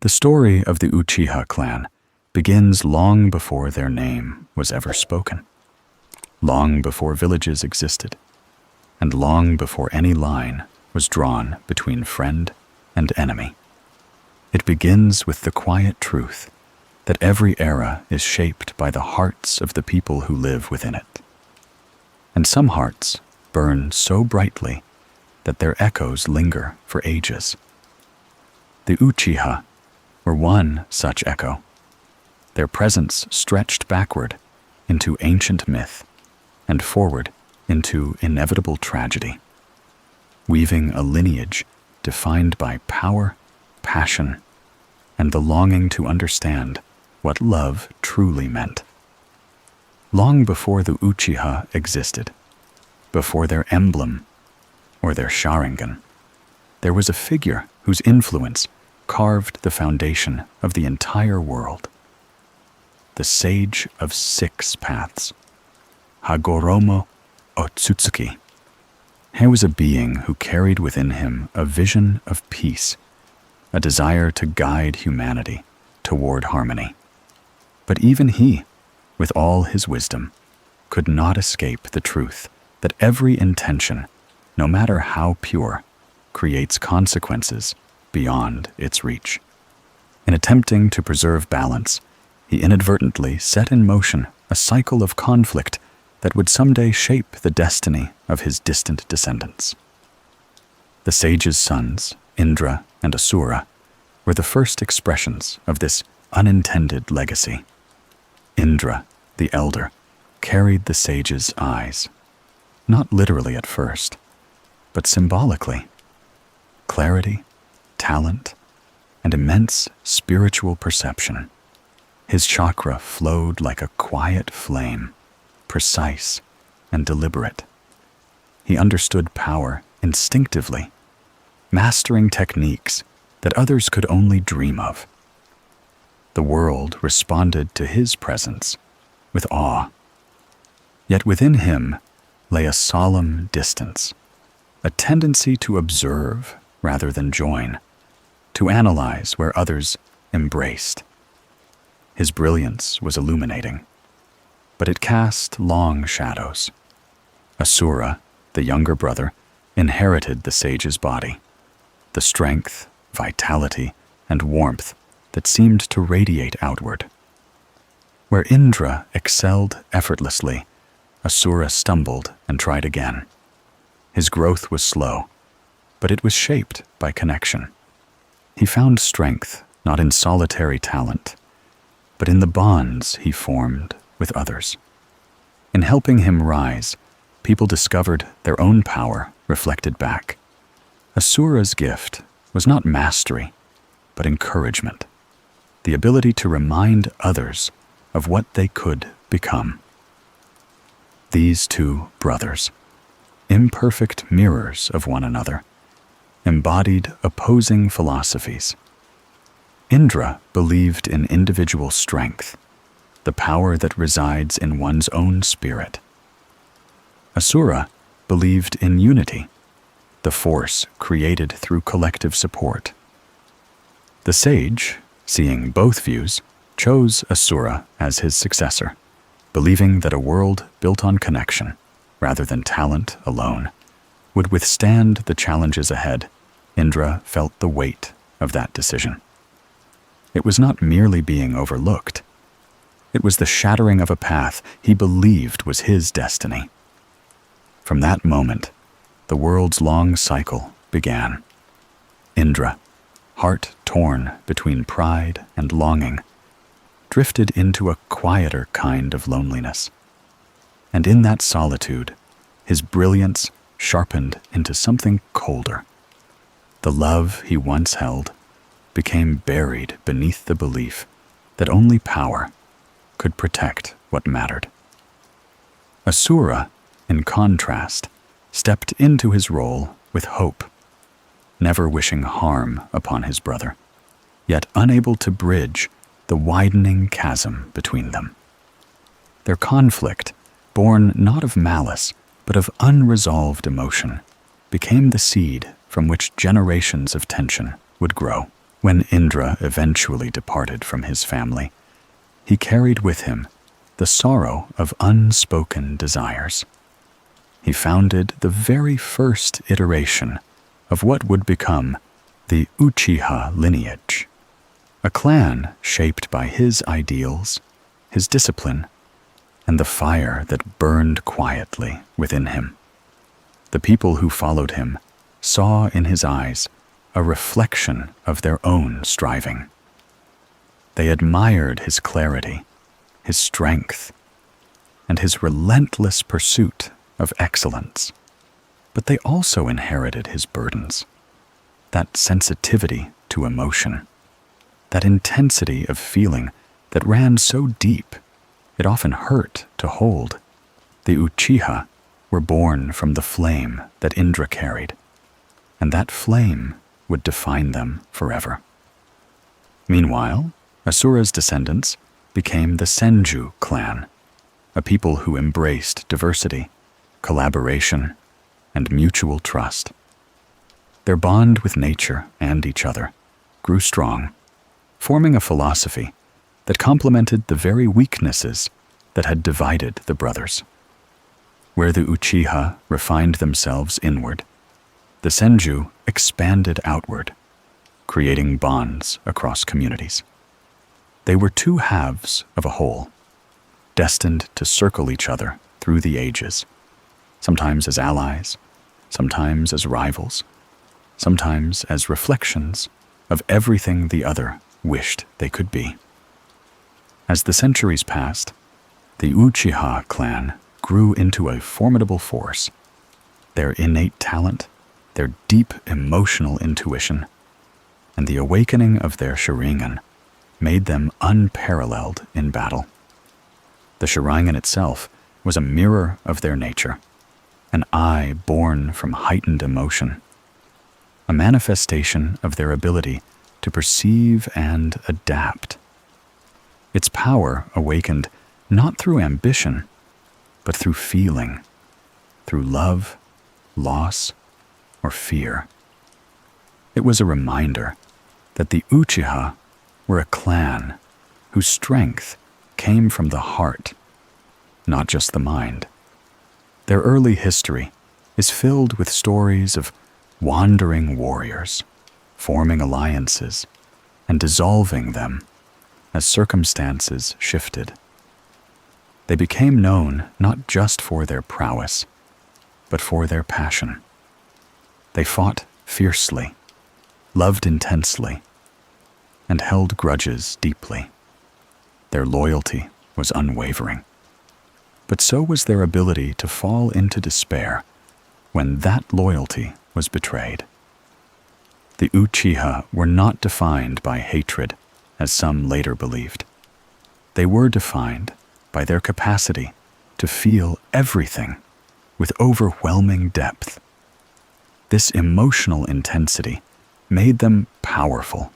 The story of the Uchiha Clan begins long before their name was ever spoken, long before villages existed, and long before any line was drawn between friend and enemy. It begins with the quiet truth that every era is shaped by the hearts of the people who live within it. And some hearts burn so brightly that their echoes linger for ages. The Uchiha were one such echo. Their presence stretched backward into ancient myth and forward into inevitable tragedy, weaving a lineage defined by power, passion, and the longing to understand what love truly meant. Long before the Uchiha existed, before their emblem or their Sharingan, there was a figure whose influence carved the foundation of the entire world. The Sage of Six Paths, Indra Ōtsutsuki. He was a being who carried within him a vision of peace, a desire to guide humanity toward harmony. But even he, with all his wisdom, could not escape the truth that every intention, no matter how pure, creates consequences beyond its reach. In attempting to preserve balance, he inadvertently set in motion a cycle of conflict that would someday shape the destiny of his distant descendants. The sage's sons, Indra and Asura, were the first expressions of this unintended legacy. Indra, the elder, carried the sage's eyes, not literally at first, but symbolically. Clarity, talent, and immense spiritual perception. His chakra flowed like a quiet flame, precise and deliberate. He understood power instinctively, mastering techniques that others could only dream of. The world responded to his presence with awe. Yet within him lay a solemn distance, a tendency to observe rather than join, to analyze where others embraced. His brilliance was illuminating, but it cast long shadows. Asura, the younger brother, inherited the sage's body, the strength, vitality, and warmth that seemed to radiate outward. Where Indra excelled effortlessly, Asura stumbled and tried again. His growth was slow, but it was shaped by connection. He found strength not in solitary talent, but in the bonds he formed with others. In helping him rise, people discovered their own power reflected back. Asura's gift was not mastery, but encouragement, the ability to remind others of what they could become. These two brothers, imperfect mirrors of one another, embodied opposing philosophies. Indra believed in individual strength, the power that resides in one's own spirit. Asura believed in unity, the force created through collective support. The sage, seeing both views, chose Asura as his successor, believing that a world built on connection, rather than talent alone, would withstand the challenges ahead. Indra felt the weight of that decision. It was not merely being overlooked. It was the shattering of a path he believed was his destiny. From that moment, the world's long cycle began. Indra, heart torn between pride and longing, drifted into a quieter kind of loneliness. And in that solitude, his brilliance sharpened into something colder. The love he once held became buried beneath the belief that only power could protect what mattered. Asura, in contrast, stepped into his role with hope, never wishing harm upon his brother, yet unable to bridge the widening chasm between them. Their conflict, born not of malice, but of unresolved emotion, became the seed from which generations of tension would grow. When Indra eventually departed from his family, he carried with him the sorrow of unspoken desires. He founded the very first iteration of what would become the Uchiha lineage, a clan shaped by his ideals, his discipline, and the fire that burned quietly within him. The people who followed him saw in his eyes a reflection of their own striving. They admired his clarity, his strength, and his relentless pursuit of excellence. But they also inherited his burdens, that sensitivity to emotion, that intensity of feeling that ran so deep it often hurt to hold. The Uchiha were born from the flame that Indra carried, and that flame would define them forever. Meanwhile, Asura's descendants became the Senju clan, a people who embraced diversity, collaboration, and mutual trust. Their bond with nature and each other grew strong, forming a philosophy that complemented the very weaknesses that had divided the brothers. Where the Uchiha refined themselves inward, the Senju expanded outward, creating bonds across communities. They were two halves of a whole, destined to circle each other through the ages, sometimes as allies, sometimes as rivals, sometimes as reflections of everything the other wished they could be. As the centuries passed, the Uchiha clan grew into a formidable force. Their innate talent, their deep emotional intuition, and the awakening of their Sharingan made them unparalleled in battle. The Sharingan itself was a mirror of their nature, an eye born from heightened emotion, a manifestation of their ability to perceive and adapt. Its power awakened not through ambition, but through feeling, through love, loss, or fear. It was a reminder that the Uchiha were a clan whose strength came from the heart, not just the mind. Their early history is filled with stories of wandering warriors, forming alliances and dissolving them as circumstances shifted. They became known not just for their prowess, but for their passion. They fought fiercely, loved intensely, and held grudges deeply. Their loyalty was unwavering, but so was their ability to fall into despair when that loyalty was betrayed. The Uchiha were not defined by hatred, as some later believed. They were defined by their capacity to feel everything with overwhelming depth. This emotional intensity made them powerful,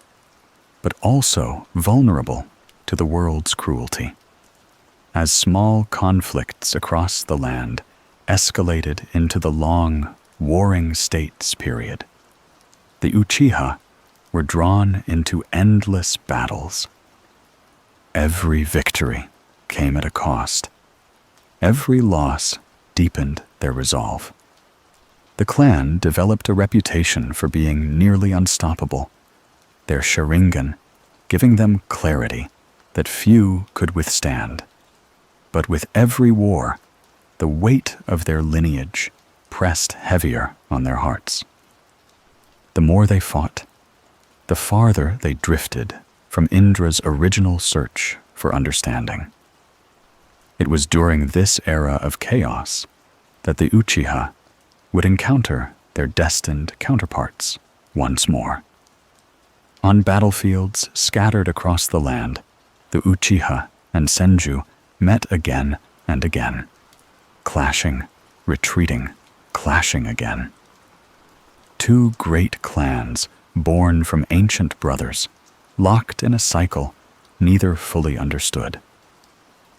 but also vulnerable to the world's cruelty. As small conflicts across the land escalated into the long, warring states period, the Uchiha were drawn into endless battles. Every victory came at a cost. Every loss deepened their resolve. The clan developed a reputation for being nearly unstoppable, their Sharingan giving them clarity that few could withstand. But with every war, the weight of their lineage pressed heavier on their hearts. The more they fought, the farther they drifted from Indra's original search for understanding. It was during this era of chaos that the Uchiha would encounter their destined counterparts once more. On battlefields scattered across the land, the Uchiha and Senju met again and again, clashing, retreating, clashing again. Two great clans born from ancient brothers, locked in a cycle neither fully understood.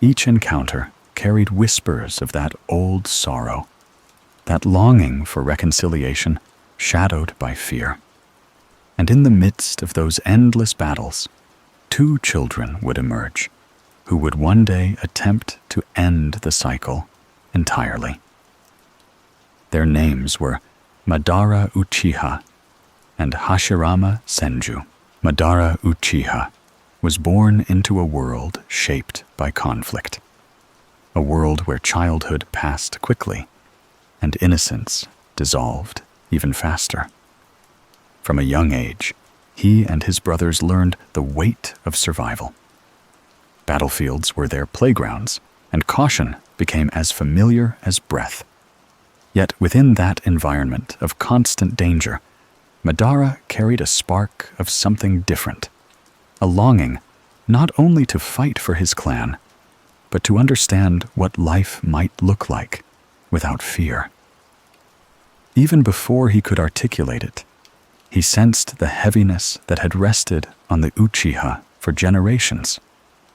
Each encounter carried whispers of that old sorrow, that longing for reconciliation shadowed by fear. And in the midst of those endless battles, two children would emerge, who would one day attempt to end the cycle entirely. Their names were Madara Uchiha and Hashirama Senju. Madara Uchiha was born into a world shaped by conflict, a world where childhood passed quickly and innocence dissolved even faster. From a young age, he and his brothers learned the weight of survival. Battlefields were their playgrounds, and caution became as familiar as breath. Yet within that environment of constant danger, Madara carried a spark of something different, a longing not only to fight for his clan, but to understand what life might look like without fear. Even before he could articulate it, he sensed the heaviness that had rested on the Uchiha for generations,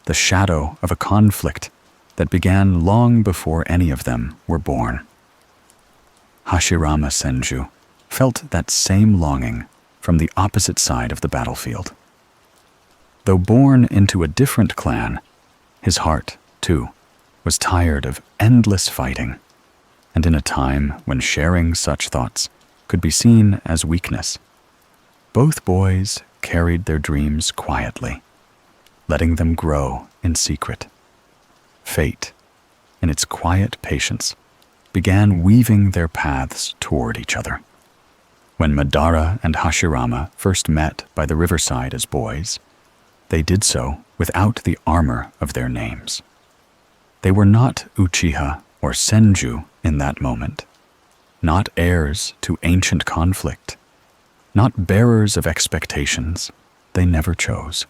the shadow of a conflict that began long before any of them were born. Hashirama Senju felt that same longing from the opposite side of the battlefield. Though born into a different clan, his heart, too, was tired of endless fighting, and in a time when sharing such thoughts could be seen as weakness, both boys carried their dreams quietly, letting them grow in secret. Fate, in its quiet patience, began weaving their paths toward each other. When Madara and Hashirama first met by the riverside as boys, they did so without the armor of their names. They were not Uchiha or Senju in that moment, not heirs to ancient conflict, not bearers of expectations they never chose.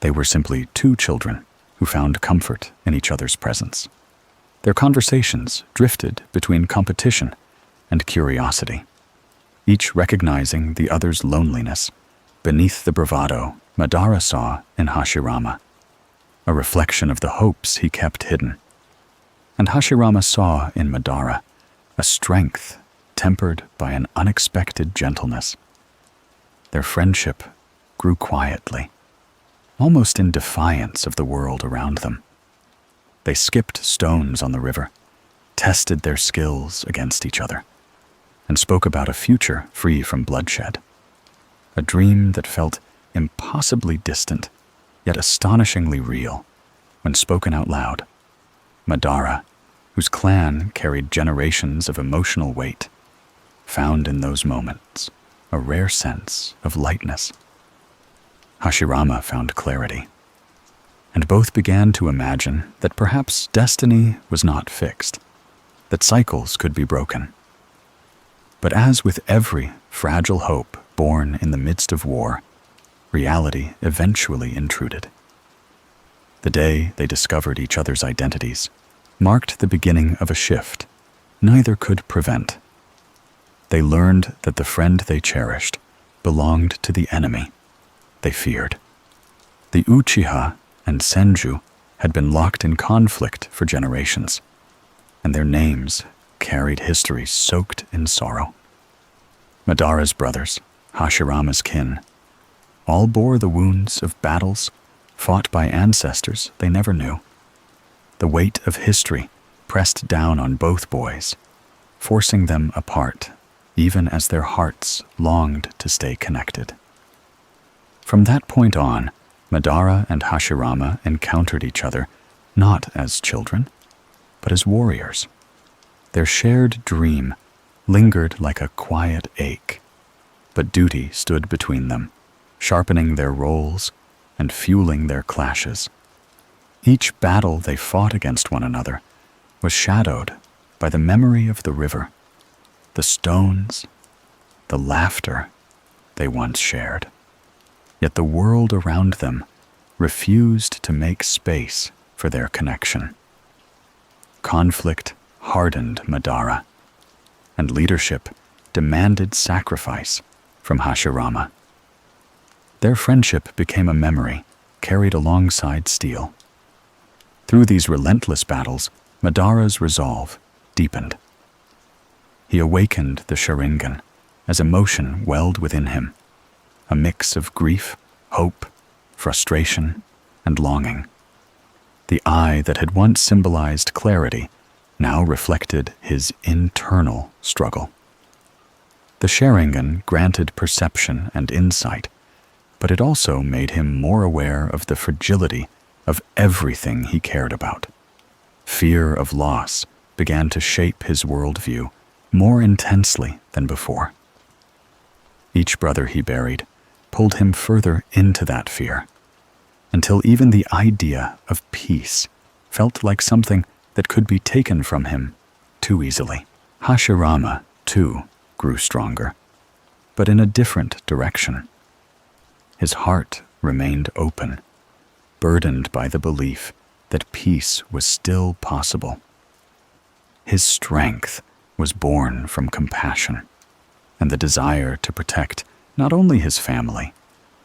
They were simply two children who found comfort in each other's presence. Their conversations drifted between competition and curiosity, each recognizing the other's loneliness beneath the bravado Madara saw in Hashirama, a reflection of the hopes he kept hidden. And Hashirama saw in Madara a strength tempered by an unexpected gentleness. Their friendship grew quietly, almost in defiance of the world around them. They skipped stones on the river, tested their skills against each other, and spoke about a future free from bloodshed, a dream that felt impossibly distant, yet astonishingly real when spoken out loud. Madara, whose clan carried generations of emotional weight, found in those moments a rare sense of lightness. Hashirama found clarity, and both began to imagine that perhaps destiny was not fixed, that cycles could be broken. But as with every fragile hope born in the midst of war, reality eventually intruded. The day they discovered each other's identities marked the beginning of a shift neither could prevent. They learned that the friend they cherished belonged to the enemy they feared. The Uchiha and Senju had been locked in conflict for generations, and their names carried history soaked in sorrow. Madara's brothers, Hashirama's kin, all bore the wounds of battles fought by ancestors they never knew. The weight of history pressed down on both boys, forcing them apart even as their hearts longed to stay connected. From that point on, Madara and Hashirama encountered each other not as children, but as warriors. Their shared dream lingered like a quiet ache, but duty stood between them, sharpening their roles and fueling their clashes. Each battle they fought against one another was shadowed by the memory of the river, the stones, the laughter they once shared. Yet the world around them refused to make space for their connection. Conflict hardened Madara, and leadership demanded sacrifice from Hashirama. Their friendship became a memory carried alongside steel. Through these relentless battles, Madara's resolve deepened. He awakened the Sharingan as emotion welled within him, a mix of grief, hope, frustration, and longing. The eye that had once symbolized clarity now reflected his internal struggle. The Sharingan granted perception and insight, but it also made him more aware of the fragility of everything he cared about. Fear of loss began to shape his worldview more intensely than before. Each brother he buried pulled him further into that fear, until even the idea of peace felt like something that could be taken from him too easily. Hashirama, too, grew stronger, but in a different direction. His heart remained open, burdened by the belief that peace was still possible. His strength was born from compassion and the desire to protect not only his family,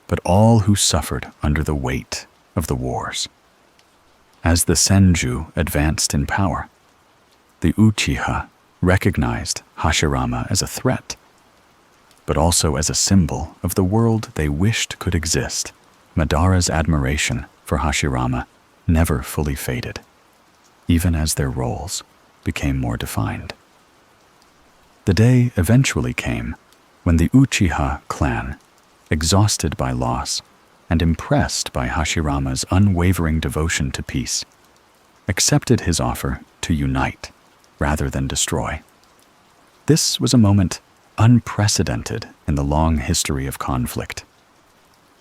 but all who suffered under the weight of the wars. As the Senju advanced in power, the Uchiha recognized Hashirama as a threat, but also as a symbol of the world they wished could exist. Madara's admiration for Hashirama never fully faded, even as their roles became more defined. The day eventually came when the Uchiha Clan, exhausted by loss and impressed by Hashirama's unwavering devotion to peace, accepted his offer to unite rather than destroy. This was a moment unprecedented in the long history of conflict.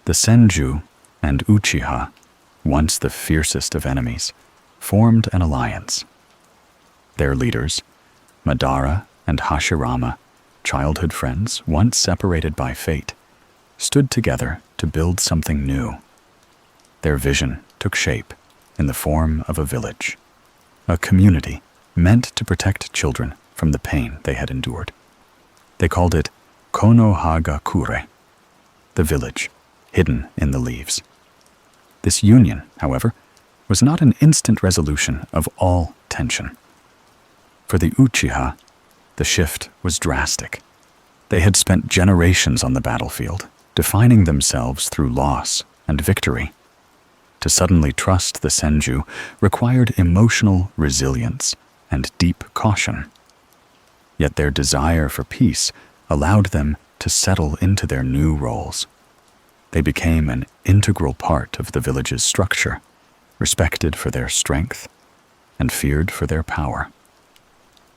The Senju and Uchiha, once the fiercest of enemies, formed an alliance. Their leaders, Madara and Hashirama, childhood friends once separated by fate, stood together to build something new. Their vision took shape in the form of a village, a community meant to protect children from the pain they had endured. They called it Konoha, the village hidden in the leaves. This union, however, was not an instant resolution of all tension. For the Uchiha, the shift was drastic. They had spent generations on the battlefield, defining themselves through loss and victory. To suddenly trust the Senju required emotional resilience and deep caution. Yet their desire for peace allowed them to settle into their new roles. They became an integral part of the village's structure, respected for their strength and feared for their power.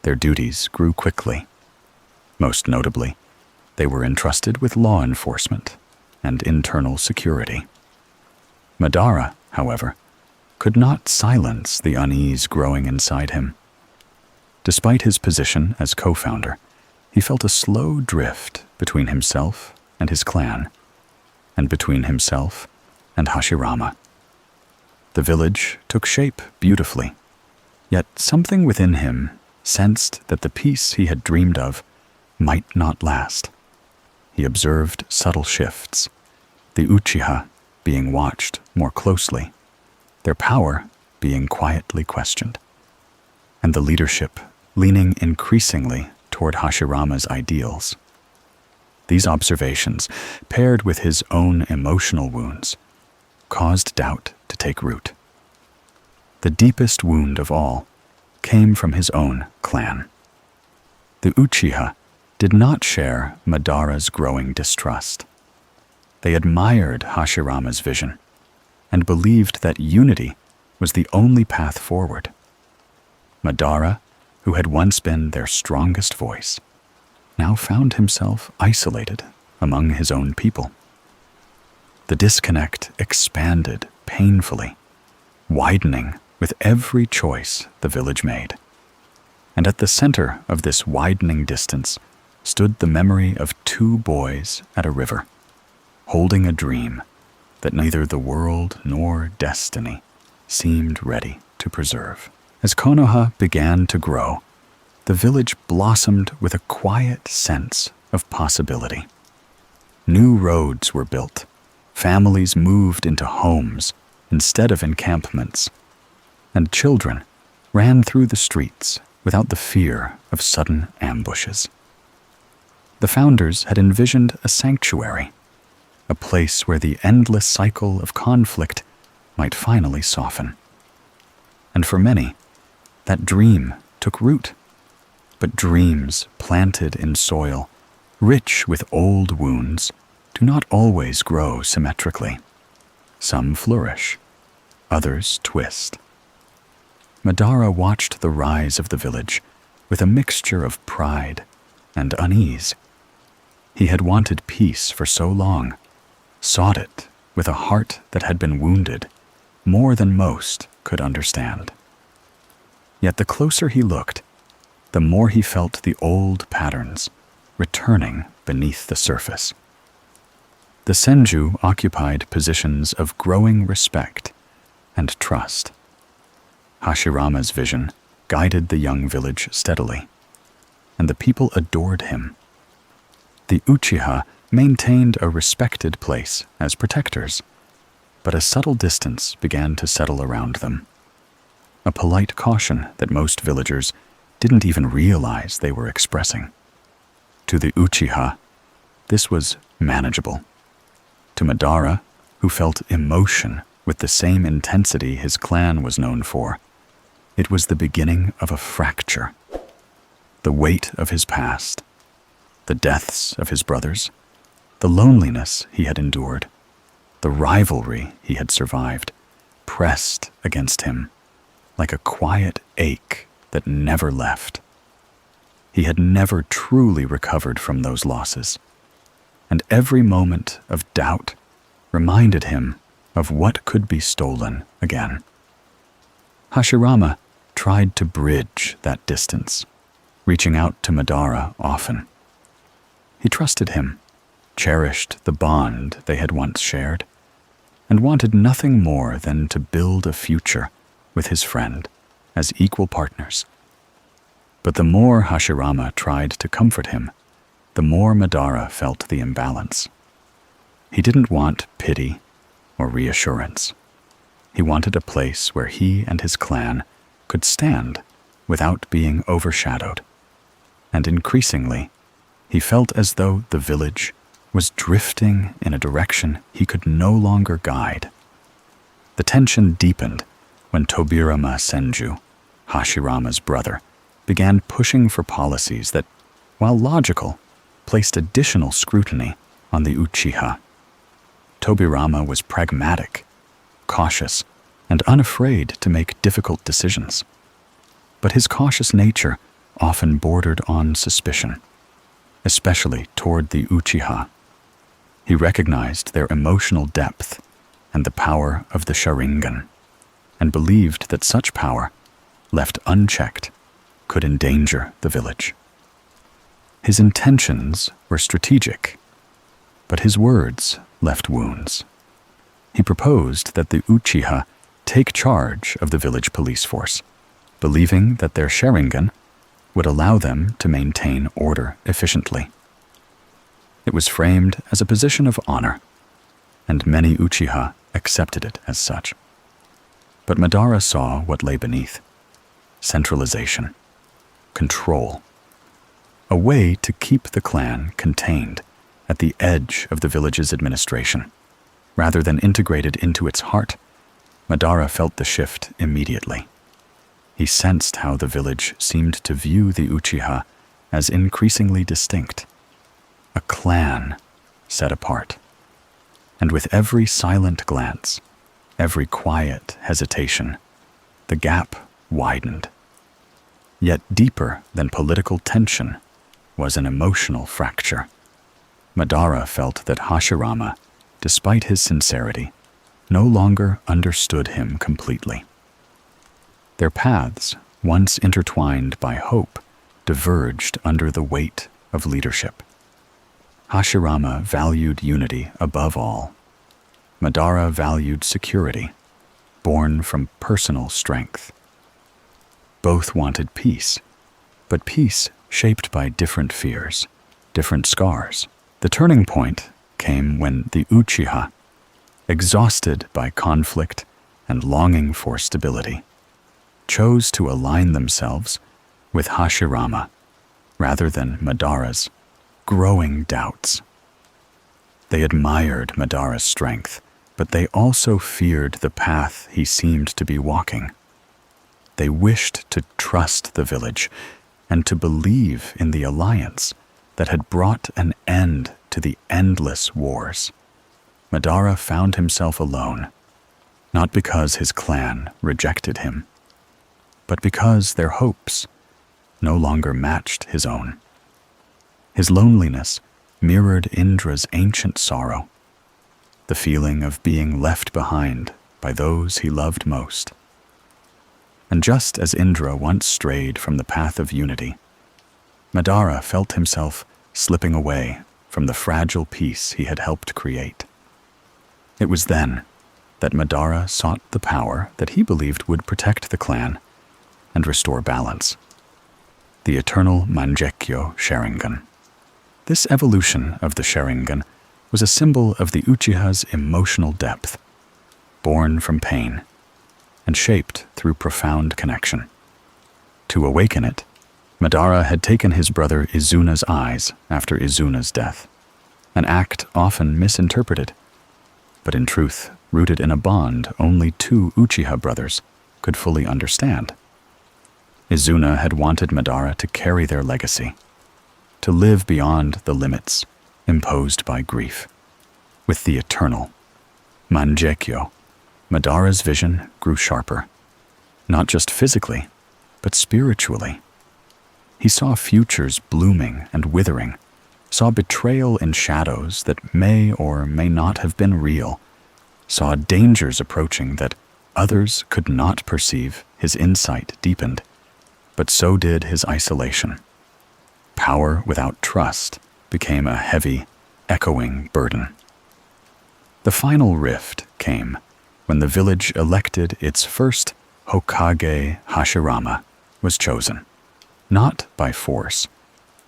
Their duties grew quickly. Most notably, they were entrusted with law enforcement and internal security. Madara, however, could not silence the unease growing inside him. Despite his position as co-founder, he felt a slow drift between himself and his clan, and between himself and Hashirama. The village took shape beautifully, yet something within him sensed that the peace he had dreamed of might not last. He observed subtle shifts, the Uchiha being watched more closely, their power being quietly questioned, and the leadership leaning increasingly toward Hashirama's ideals. These observations, paired with his own emotional wounds, caused doubt to take root. The deepest wound of all came from his own clan. The Uchiha did not share Madara's growing distrust. They admired Hashirama's vision and believed that unity was the only path forward. Madara, who had once been their strongest voice, now found himself isolated among his own people. The disconnect expanded painfully, widening with every choice the village made. And at the center of this widening distance stood the memory of two boys at a river, holding a dream that neither the world nor destiny seemed ready to preserve. As Konoha began to grow, the village blossomed with a quiet sense of possibility. New roads were built, families moved into homes instead of encampments, and children ran through the streets without the fear of sudden ambushes. The founders had envisioned a sanctuary, a place where the endless cycle of conflict might finally soften. And for many, that dream took root. But dreams planted in soil, rich with old wounds, do not always grow symmetrically. Some flourish, others twist. Madara watched the rise of the village with a mixture of pride and unease. He had wanted peace for so long, sought it with a heart that had been wounded more than most could understand. Yet the closer he looked, the more he felt the old patterns returning beneath the surface. The Senju occupied positions of growing respect and trust. Hashirama's vision guided the young village steadily, and the people adored him. The Uchiha maintained a respected place as protectors, but a subtle distance began to settle around them. A polite caution that most villagers didn't even realize they were expressing. To the Uchiha, this was manageable. To Madara, who felt emotion with the same intensity his clan was known for, it was the beginning of a fracture. The weight of his past, the deaths of his brothers, the loneliness he had endured, the rivalry he had survived, pressed against him like a quiet ache that never left. He had never truly recovered from those losses, and every moment of doubt reminded him of what could be stolen again. Hashirama tried to bridge that distance, reaching out to Madara often. He trusted him, cherished the bond they had once shared, and wanted nothing more than to build a future with his friend as equal partners. But the more Hashirama tried to comfort him, the more Madara felt the imbalance. He didn't want pity or reassurance. He wanted a place where he and his clan could stand without being overshadowed. And increasingly, he felt as though the village was drifting in a direction he could no longer guide. The tension deepened when Tobirama Senju, Hashirama's brother, began pushing for policies that, while logical, placed additional scrutiny on the Uchiha. Tobirama was pragmatic, cautious, and unafraid to make difficult decisions. But his cautious nature often bordered on suspicion, especially toward the Uchiha. He recognized their emotional depth and the power of the Sharingan, and believed that such power, left unchecked, could endanger the village. His intentions were strategic, but his words left wounds. He proposed that the Uchiha take charge of the village police force, believing that their Sharingan would allow them to maintain order efficiently. It was framed as a position of honor, and many Uchiha accepted it as such. But Madara saw what lay beneath: centralization, control, a way to keep the clan contained at the edge of the village's administration. Rather than integrated into its heart, Madara felt the shift immediately. He sensed how the village seemed to view the Uchiha as increasingly distinct, a clan set apart. And with every silent glance, every quiet hesitation, the gap widened. Yet deeper than political tension was an emotional fracture. Madara felt that Hashirama, despite his sincerity, no longer understood him completely. Their paths, once intertwined by hope, diverged under the weight of leadership. Hashirama valued unity above all. Madara valued security, born from personal strength. Both wanted peace, but peace shaped by different fears, different scars. The turning point came when the Uchiha, exhausted by conflict and longing for stability, chose to align themselves with Hashirama rather than Madara's growing doubts. They admired Madara's strength, but they also feared the path he seemed to be walking. They wished to trust the village and to believe in the alliance that had brought an end to the endless wars. Madara found himself alone, not because his clan rejected him, but because their hopes no longer matched his own. His loneliness mirrored Indra's ancient sorrow, the feeling of being left behind by those he loved most. And just as Indra once strayed from the path of unity, Madara felt himself slipping away from the fragile peace he had helped create. It was then that Madara sought the power that he believed would protect the clan and restore balance: the eternal Mangekyo Sharingan. This evolution of the Sharingan was a symbol of the Uchiha's emotional depth, born from pain and shaped through profound connection. To awaken it, Madara had taken his brother Izuna's eyes after Izuna's death, an act often misinterpreted, but in truth rooted in a bond only two Uchiha brothers could fully understand. Izuna had wanted Madara to carry their legacy, to live beyond the limits imposed by grief. With the eternal Mangekyo, Madara's vision grew sharper, not just physically, but spiritually. He saw futures blooming and withering, saw betrayal in shadows that may or may not have been real, saw dangers approaching that others could not perceive. His insight deepened, but so did his isolation. Power without trust became a heavy, echoing burden. The final rift came when the village elected its first Hokage. Hashirama was chosen, not by force,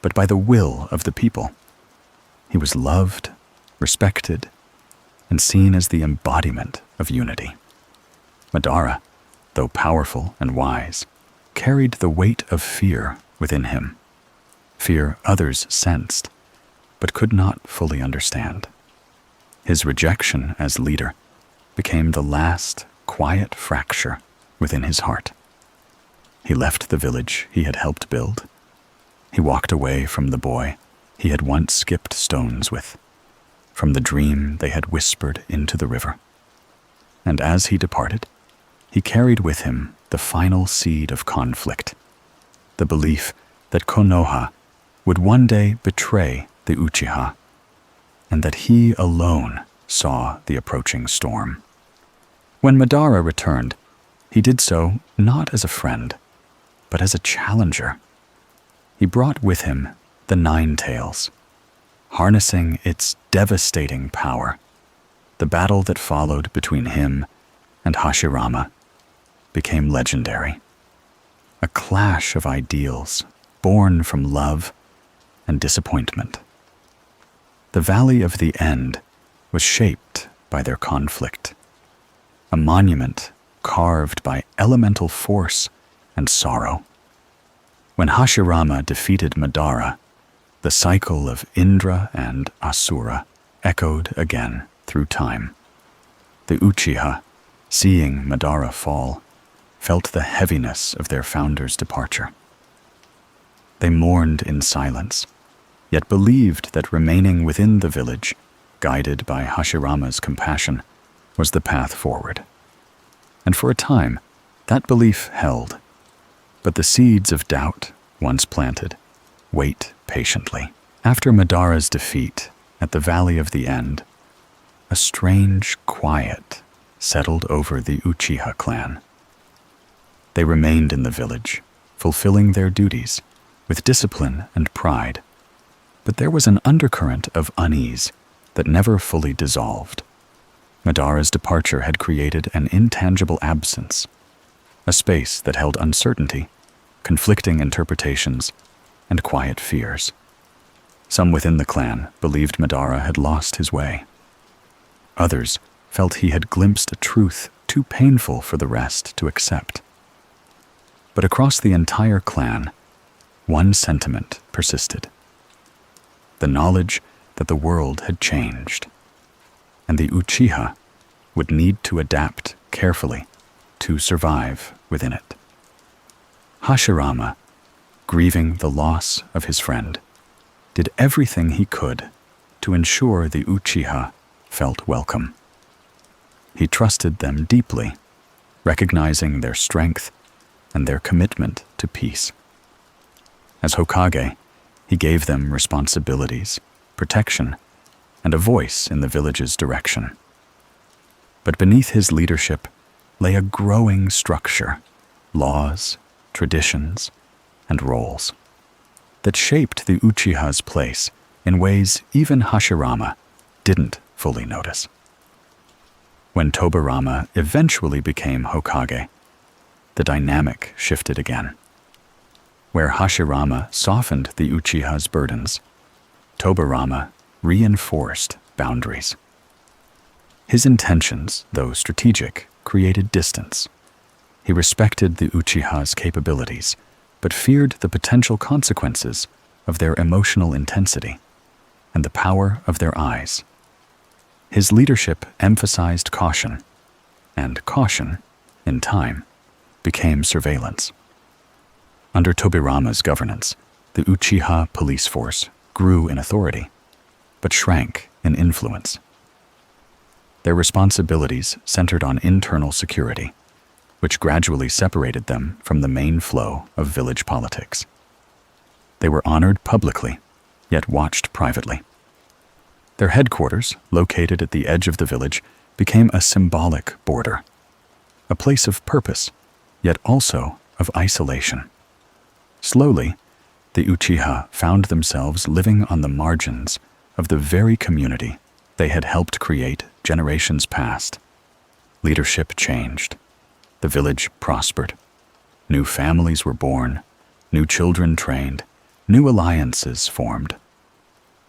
but by the will of the people. He was loved, respected, and seen as the embodiment of unity. Madara, though powerful and wise, carried the weight of fear within him, fear others sensed, but could not fully understand. His rejection as leader became the last quiet fracture within his heart. He left the village he had helped build. He walked away from the boy he had once skipped stones with, from the dream they had whispered into the river. And as he departed, he carried with him the final seed of conflict, the belief that Konoha would one day betray the Uchiha, and that he alone saw the approaching storm. When Madara returned, he did so not as a friend, but as a challenger. He brought with him the Nine Tails. Harnessing its devastating power, the battle that followed between him and Hashirama became legendary. A clash of ideals born from love and disappointment. The Valley of the End was shaped by their conflict, a monument carved by elemental force and sorrow. When Hashirama defeated Madara, the cycle of Indra and Asura echoed again through time. The Uchiha, seeing Madara fall, felt the heaviness of their founder's departure. They mourned in silence, yet believed that remaining within the village, guided by Hashirama's compassion, was the path forward. And for a time, that belief held. But the seeds of doubt, once planted, wait patiently. After Madara's defeat at the Valley of the End, a strange quiet settled over the Uchiha clan. They remained in the village, fulfilling their duties with discipline and pride. But there was an undercurrent of unease that never fully dissolved. Madara's departure had created an intangible absence, a space that held uncertainty, conflicting interpretations, and quiet fears. Some within the clan believed Madara had lost his way. Others felt he had glimpsed a truth too painful for the rest to accept. But across the entire clan, one sentiment persisted: the knowledge that the world had changed. and the Uchiha would need to adapt carefully to survive within it. Hashirama, grieving the loss of his friend, did everything he could to ensure the Uchiha felt welcome. He trusted them deeply, recognizing their strength and their commitment to peace. As Hokage, he gave them responsibilities, protection, and a voice in the village's direction. But beneath his leadership lay a growing structure, laws, traditions, and roles that shaped the Uchiha's place in ways even Hashirama didn't fully notice. When Tobirama eventually became Hokage, the dynamic shifted again. Where Hashirama softened the Uchiha's burdens, Tobirama reinforced boundaries. His intentions, though strategic, created distance. He respected the Uchiha's capabilities, but feared the potential consequences of their emotional intensity and the power of their eyes. His leadership emphasized caution, and caution, in time, became surveillance. Under Tobirama's governance, the Uchiha police force grew in authority, but shrank in influence. Their responsibilities centered on internal security, which gradually separated them from the main flow of village politics. They were honored publicly, yet watched privately. Their headquarters, located at the edge of the village, became a symbolic border, a place of purpose, yet also of isolation. Slowly, the Uchiha found themselves living on the margins of the very community they had helped create generations past. Leadership changed. The village prospered. New families were born, new children trained, new alliances formed.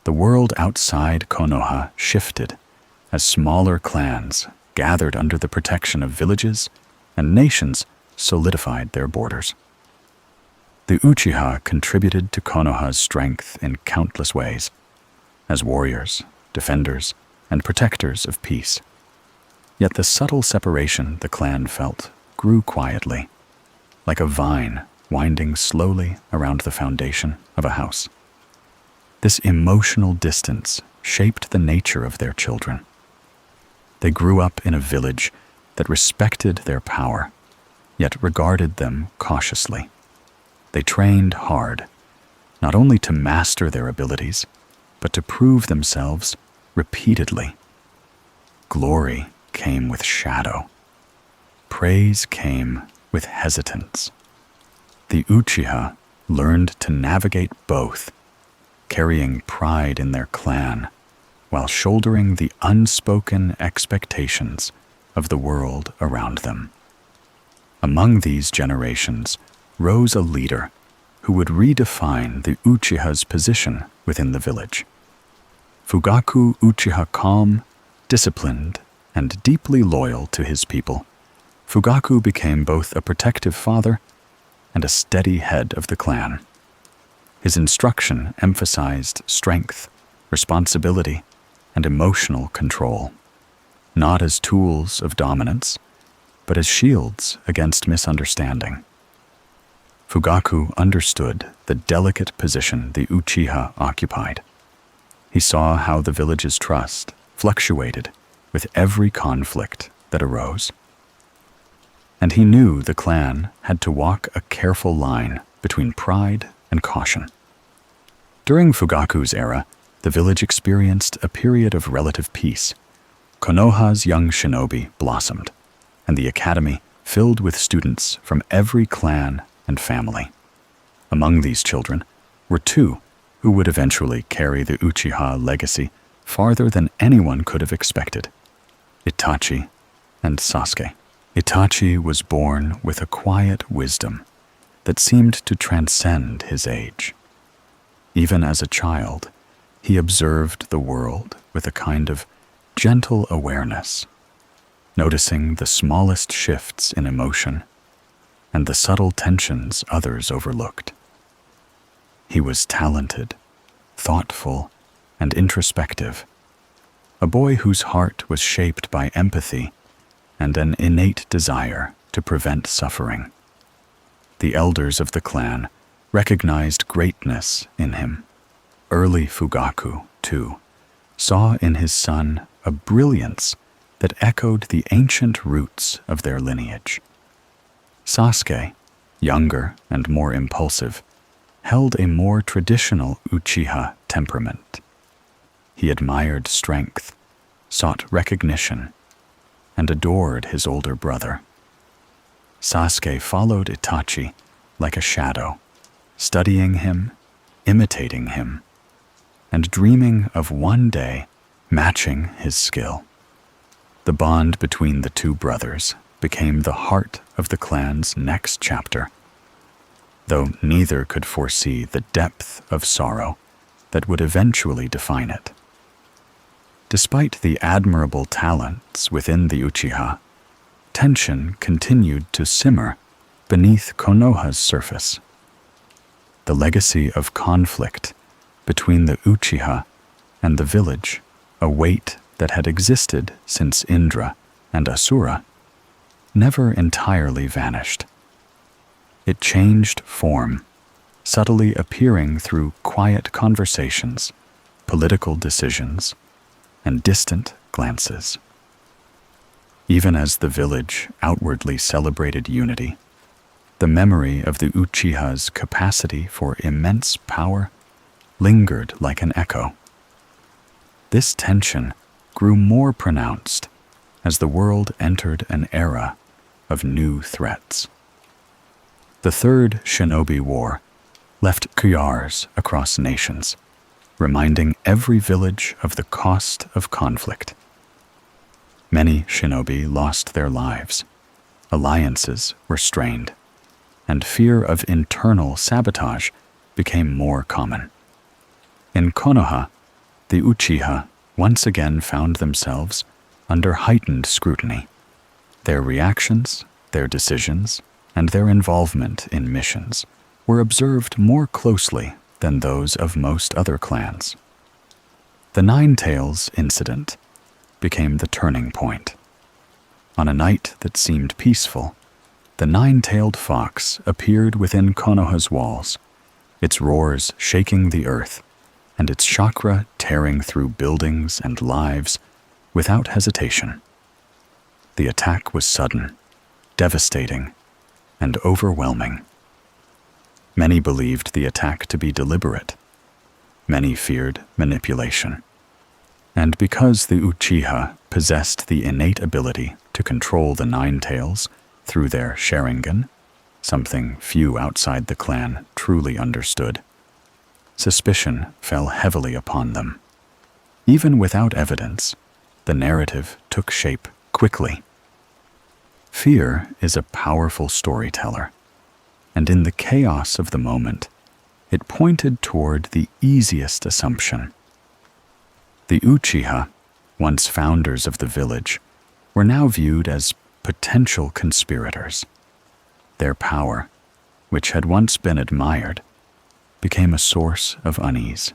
The world outside Konoha shifted as smaller clans gathered under the protection of villages and nations solidified their borders. The Uchiha contributed to Konoha's strength in countless ways, as warriors, defenders, and protectors of peace. Yet the subtle separation the clan felt grew quietly, like a vine winding slowly around the foundation of a house. This emotional distance shaped the nature of their children. They grew up in a village that respected their power, yet regarded them cautiously. They trained hard, not only to master their abilities, but to prove themselves repeatedly. Glory came with shadow. Praise came with hesitance. The Uchiha learned to navigate both, carrying pride in their clan while shouldering the unspoken expectations of the world around them. Among these generations rose a leader who would redefine the Uchiha's position within the village. Fugaku Uchiha, calm, disciplined, and deeply loyal to his people, Fugaku became both a protective father and a steady head of the clan. His instruction emphasized strength, responsibility, and emotional control, not as tools of dominance, but as shields against misunderstanding. Fugaku understood the delicate position the Uchiha occupied. He saw how the village's trust fluctuated with every conflict that arose. And he knew the clan had to walk a careful line between pride and caution. During Fugaku's era, the village experienced a period of relative peace. Konoha's young shinobi blossomed, and the academy filled with students from every clan and family. Among these children were two who would eventually carry the Uchiha legacy farther than anyone could have expected: Itachi and Sasuke. Itachi was born with a quiet wisdom that seemed to transcend his age. Even as a child, he observed the world with a kind of gentle awareness, noticing the smallest shifts in emotion and the subtle tensions others overlooked. He was talented, thoughtful, and introspective, a boy whose heart was shaped by empathy and an innate desire to prevent suffering. The elders of the clan recognized greatness in him. Early Fugaku, too, saw in his son a brilliance that echoed the ancient roots of their lineage. Sasuke, younger and more impulsive, held a more traditional Uchiha temperament. He admired strength, sought recognition, and adored his older brother. Sasuke followed Itachi like a shadow, studying him, imitating him, and dreaming of one day matching his skill. The bond between the two brothers became the heart of the clan's next chapter, though neither could foresee the depth of sorrow that would eventually define it. Despite the admirable talents within the Uchiha, tension continued to simmer beneath Konoha's surface. The legacy of conflict between the Uchiha and the village, a weight that had existed since Indra and Asura, never entirely vanished. It changed form, subtly appearing through quiet conversations, political decisions, and distant glances. Even as the village outwardly celebrated unity, the memory of the Uchiha's capacity for immense power lingered like an echo. This tension grew more pronounced as the world entered an era of new threats. The Third Shinobi War left scars across nations, reminding every village of the cost of conflict. Many shinobi lost their lives, alliances were strained, and fear of internal sabotage became more common. In Konoha, the Uchiha once again found themselves under heightened scrutiny. Their reactions, their decisions, and their involvement in missions were observed more closely than those of most other clans. The Nine Tails incident became the turning point. On a night that seemed peaceful, the nine-tailed fox appeared within Konoha's walls, its roars shaking the earth, and its chakra tearing through buildings and lives without hesitation. The attack was sudden, devastating, and overwhelming. Many believed the attack to be deliberate. Many feared manipulation. And because the Uchiha possessed the innate ability to control the Nine Tails through their Sharingan, something few outside the clan truly understood, suspicion fell heavily upon them. Even without evidence, the narrative took shape quickly. Fear is a powerful storyteller, and in the chaos of the moment, it pointed toward the easiest assumption. The Uchiha, once founders of the village, were now viewed as potential conspirators. Their power, which had once been admired, became a source of unease.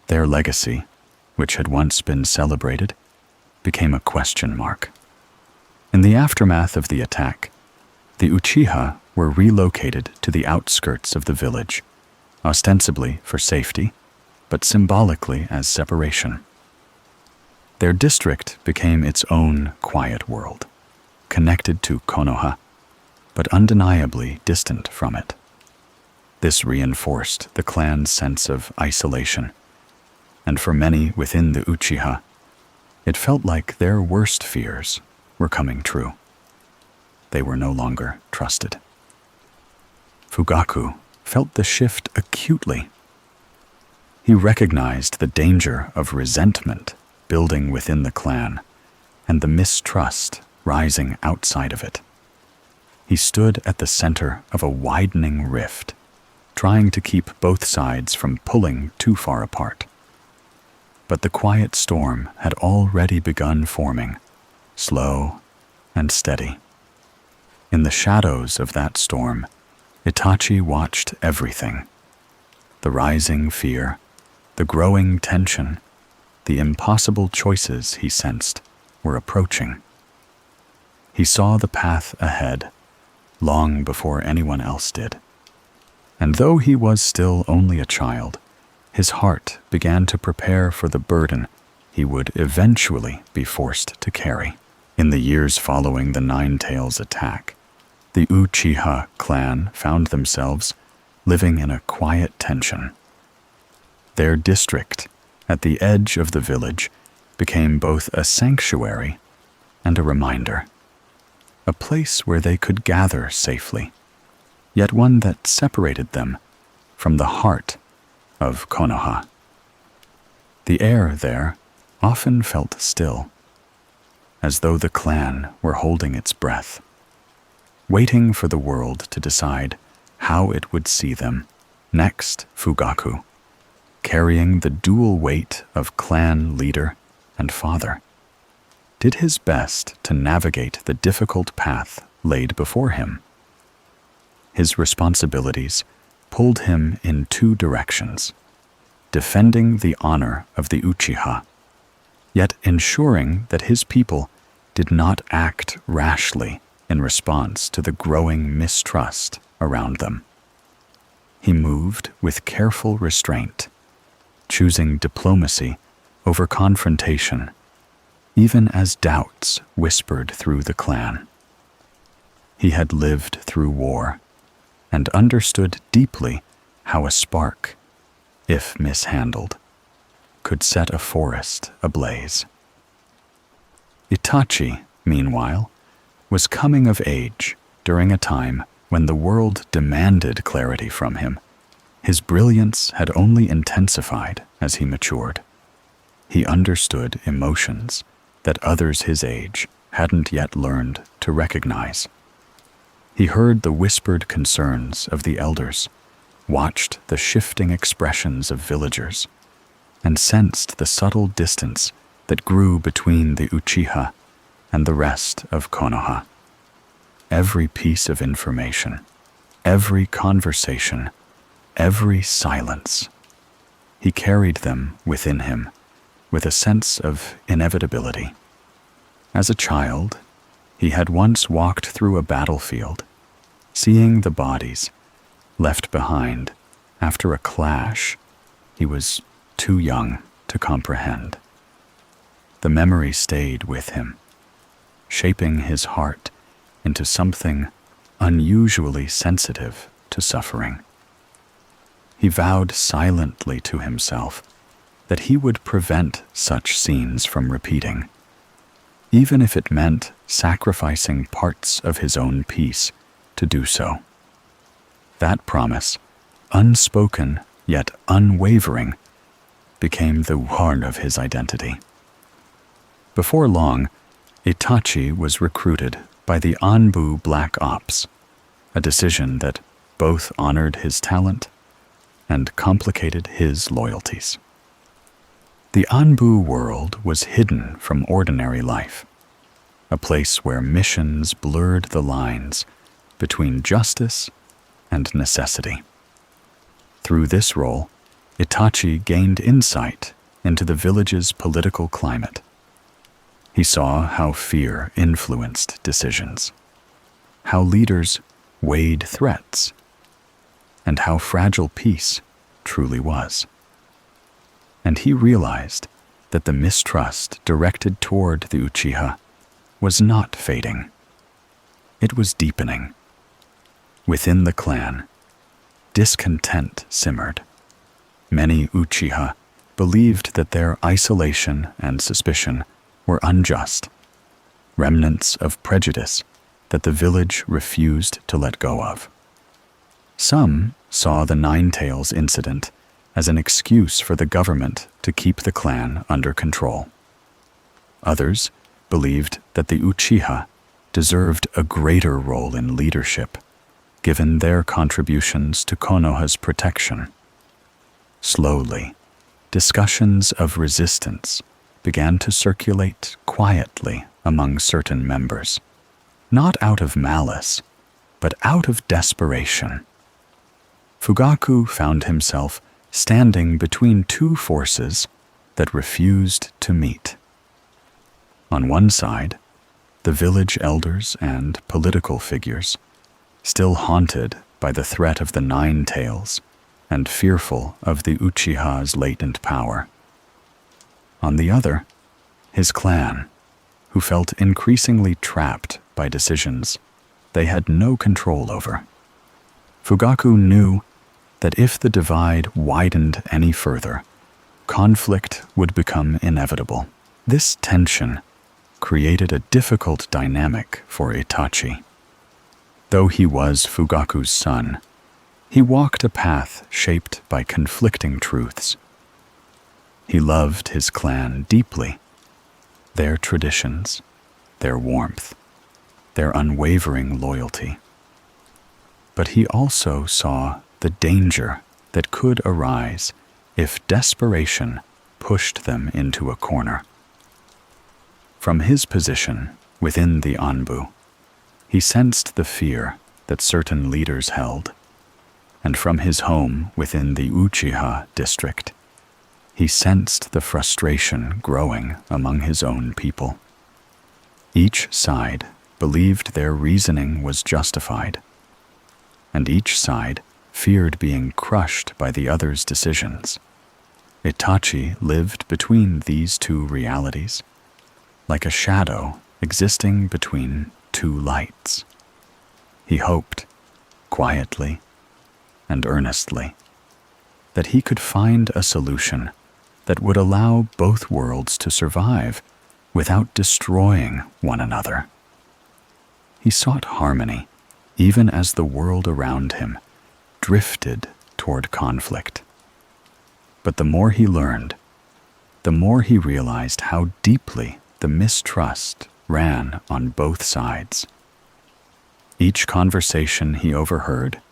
Their legacy, which had once been celebrated, became a question mark. In the aftermath of the attack, the Uchiha were relocated to the outskirts of the village, ostensibly for safety, but symbolically as separation. Their district became its own quiet world, connected to Konoha, but undeniably distant from it. This reinforced the clan's sense of isolation, and for many within the Uchiha, it felt like their worst fears were coming true. They were no longer trusted. Fugaku felt the shift acutely. He recognized the danger of resentment building within the clan and the mistrust rising outside of it. He stood at the center of a widening rift, trying to keep both sides from pulling too far apart. But the quiet storm had already begun forming, slow and steady. In the shadows of that storm, Itachi watched everything: the rising fear, the growing tension, the impossible choices he sensed were approaching. He saw the path ahead long before anyone else did. And though he was still only a child, his heart began to prepare for the burden he would eventually be forced to carry. In the years following the Nine Tails attack, the Uchiha clan found themselves living in a quiet tension. Their district, at the edge of the village, became both a sanctuary and a reminder, a place where they could gather safely, yet one that separated them from the heart of Konoha. The air there often felt still, as though the clan were holding its breath, waiting for the world to decide how it would see them. Next, Fugaku, carrying the dual weight of clan leader and father, did his best to navigate the difficult path laid before him. His responsibilities pulled him in two directions, defending the honor of the Uchiha, yet ensuring that his people did not act rashly in response to the growing mistrust around them. He moved with careful restraint, choosing diplomacy over confrontation, even as doubts whispered through the clan. He had lived through war and understood deeply how a spark, if mishandled, could set a forest ablaze. Itachi, meanwhile, was coming of age during a time when the world demanded clarity from him. His brilliance had only intensified as he matured. He understood emotions that others his age hadn't yet learned to recognize. He heard the whispered concerns of the elders, watched the shifting expressions of villagers, and sensed the subtle distance that grew between the Uchiha and the rest of Konoha. Every piece of information, every conversation, every silence, he carried them within him with a sense of inevitability. As a child, he had once walked through a battlefield, seeing the bodies left behind after a clash he was too young to comprehend. The memory stayed with him, shaping his heart into something unusually sensitive to suffering. He vowed silently to himself that he would prevent such scenes from repeating, even if it meant sacrificing parts of his own peace to do so. That promise, unspoken yet unwavering, became the heart of his identity. Before long, Itachi was recruited by the Anbu Black Ops, a decision that both honored his talent and complicated his loyalties. The Anbu world was hidden from ordinary life, a place where missions blurred the lines between justice and necessity. Through this role, Itachi gained insight into the village's political climate. He saw how fear influenced decisions, how leaders weighed threats, and how fragile peace truly was. And he realized that the mistrust directed toward the Uchiha was not fading. It was deepening. Within the clan, discontent simmered. Many Uchiha believed that their isolation and suspicion were unjust, remnants of prejudice that the village refused to let go of. Some saw the Nine Tails incident as an excuse for the government to keep the clan under control. Others believed that the Uchiha deserved a greater role in leadership, given their contributions to Konoha's protection. Slowly, discussions of resistance began to circulate quietly among certain members, not out of malice, but out of desperation. Fugaku found himself standing between two forces that refused to meet. On one side, the village elders and political figures, still haunted by the threat of the Nine Tails and fearful of the Uchiha's latent power. On the other, his clan, who felt increasingly trapped by decisions they had no control over. Fugaku knew that if the divide widened any further, conflict would become inevitable. This tension created a difficult dynamic for Itachi. Though he was Fugaku's son, he walked a path shaped by conflicting truths. He loved his clan deeply, their traditions, their warmth, their unwavering loyalty. But he also saw the danger that could arise if desperation pushed them into a corner. From his position within the Anbu, he sensed the fear that certain leaders held, and from his home within the Uchiha district, he sensed the frustration growing among his own people. Each side believed their reasoning was justified, and each side feared being crushed by the other's decisions. Itachi lived between these two realities, like a shadow existing between two lights. He hoped, quietly and earnestly, that he could find a solution that would allow both worlds to survive without destroying one another. He sought harmony even as the world around him drifted toward conflict. But the more he learned, the more he realized how deeply the mistrust ran on both sides. Each conversation he overheard,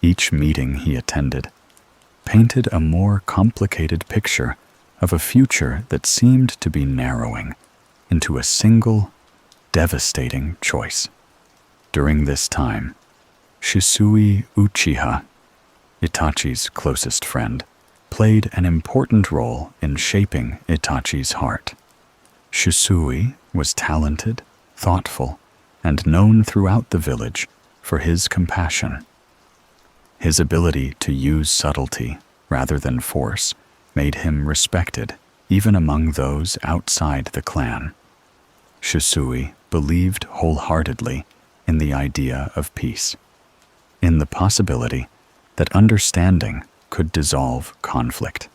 each meeting he attended, painted a more complicated picture of a future that seemed to be narrowing into a single, devastating choice. During this time, Shisui Uchiha, Itachi's closest friend, played an important role in shaping Itachi's heart. Shisui was talented, thoughtful, and known throughout the village for his compassion. His ability to use subtlety rather than force made him respected even among those outside the clan. Shisui believed wholeheartedly in the idea of peace, in the possibility that understanding could dissolve conflict.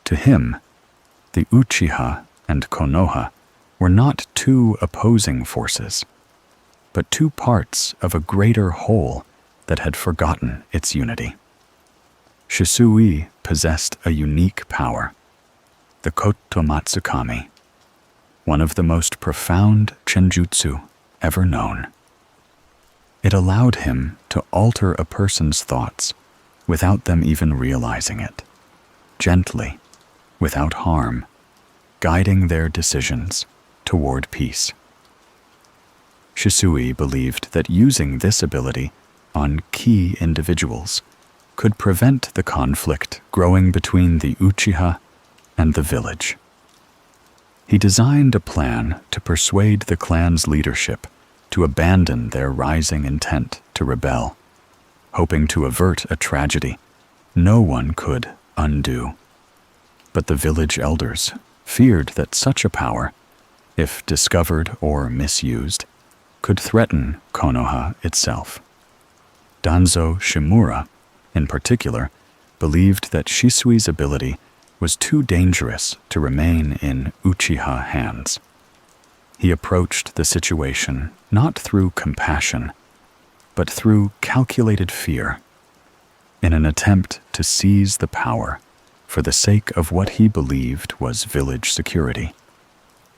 To him, the Uchiha and Konoha were not two opposing forces, but two parts of a greater whole that had forgotten its unity. Shisui possessed a unique power, the Kotomatsukami, one of the most profound chenjutsu ever known. It allowed him to alter a person's thoughts without them even realizing it, gently, without harm, guiding their decisions toward peace. Shisui believed that using this ability on key individuals could prevent the conflict growing between the Uchiha and the village. He designed a plan to persuade the clan's leadership to abandon their rising intent to rebel, hoping to avert a tragedy no one could undo. But the village elders feared that such a power, if discovered or misused, could threaten Konoha itself. Danzo Shimura, in particular, believed that Shisui's ability was too dangerous to remain in Uchiha hands. He approached the situation not through compassion, but through calculated fear, in an attempt to seize the power for the sake of what he believed was village security.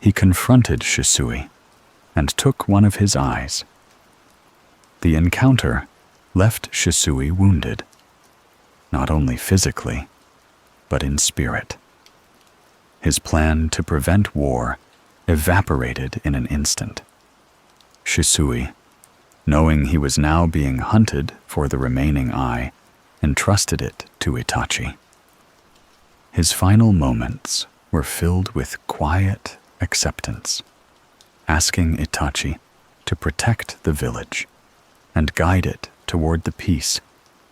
He confronted Shisui and took one of his eyes. The encounter left Shisui wounded, not only physically, but in spirit. His plan to prevent war evaporated in an instant. Shisui, knowing he was now being hunted for the remaining eye, entrusted it to Itachi. His final moments were filled with quiet acceptance, asking Itachi to protect the village and guide it toward the peace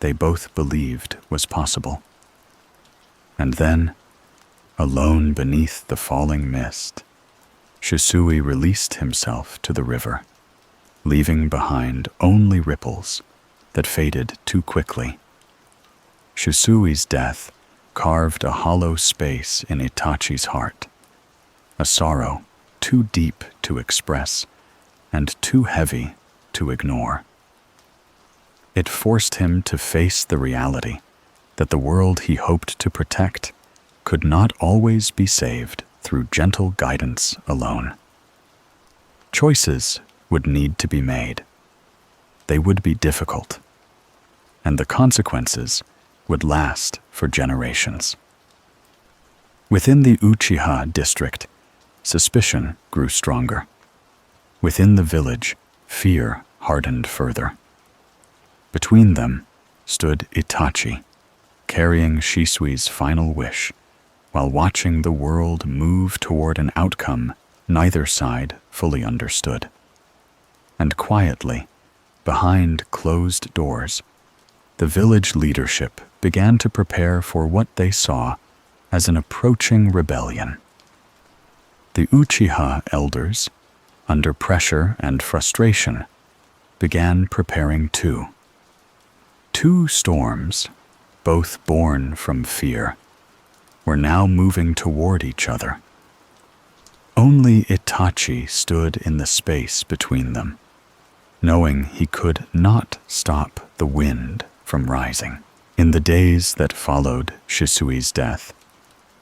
they both believed was possible. And then, alone beneath the falling mist, Shisui released himself to the river, leaving behind only ripples that faded too quickly. Shisui's death carved a hollow space in Itachi's heart, a sorrow too deep to express and too heavy to ignore. It forced him to face the reality that the world he hoped to protect could not always be saved through gentle guidance alone. Choices would need to be made. They would be difficult, and the consequences would last for generations. Within the Uchiha district, suspicion grew stronger. Within the village, fear hardened further. Between them stood Itachi, carrying Shisui's final wish, while watching the world move toward an outcome neither side fully understood. And quietly, behind closed doors, the village leadership began to prepare for what they saw as an approaching rebellion. The Uchiha elders, under pressure and frustration, began preparing too. Two storms, both born from fear, were now moving toward each other. Only Itachi stood in the space between them, knowing he could not stop the wind from rising. In the days that followed Shisui's death,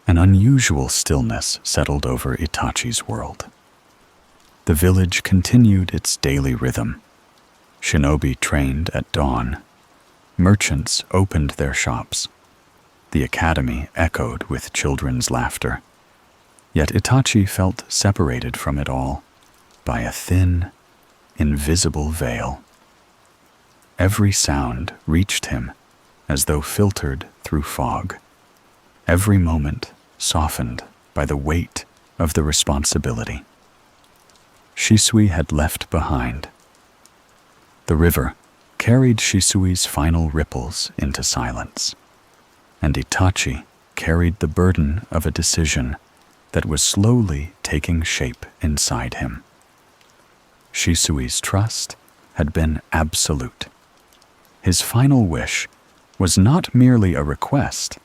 an unusual stillness settled over Itachi's world. The village continued its daily rhythm. Shinobi trained at dawn. Merchants opened their shops. The academy echoed with children's laughter. Yet Itachi felt separated from it all by a thin, invisible veil. Every sound reached him as though filtered through fog. Every moment softened by the weight of the responsibility Shisui had left behind. The river carried Shisui's final ripples into silence, and Itachi carried the burden of a decision that was slowly taking shape inside him. Shisui's trust had been absolute. His final wish was not merely a request,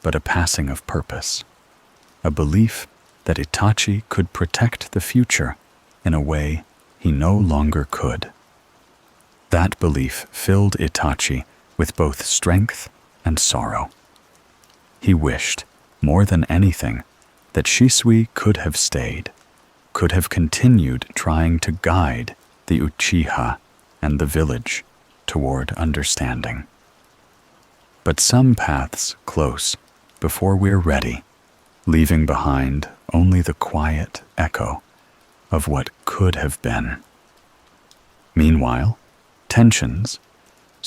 but a passing of purpose, a belief that Itachi could protect the future in a way he no longer could. That belief filled Itachi with both strength and sorrow. He wished, more than anything, that Shisui could have stayed, could have continued trying to guide the Uchiha and the village toward understanding. But some paths close before we're ready, leaving behind only the quiet echo of what could have been. Meanwhile, tensions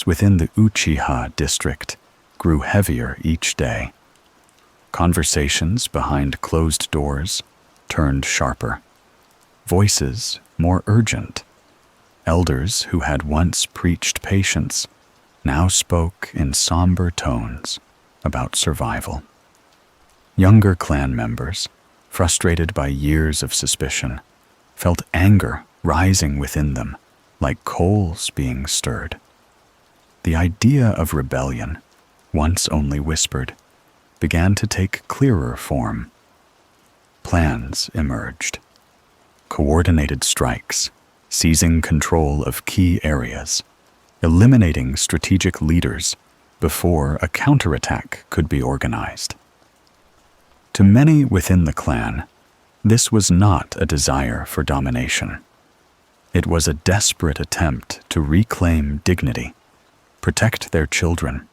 within the Uchiha district grew heavier each day. Conversations behind closed doors turned sharper, voices more urgent. Elders who had once preached patience now spoke in somber tones about survival. Younger clan members, frustrated by years of suspicion, felt anger rising within them like coals being stirred. The idea of rebellion, once only whispered, began to take clearer form. Plans emerged. Coordinated strikes, seizing control of key areas, eliminating strategic leaders before a counterattack could be organized. To many within the clan, this was not a desire for domination. It was a desperate attempt to reclaim dignity, protect their children,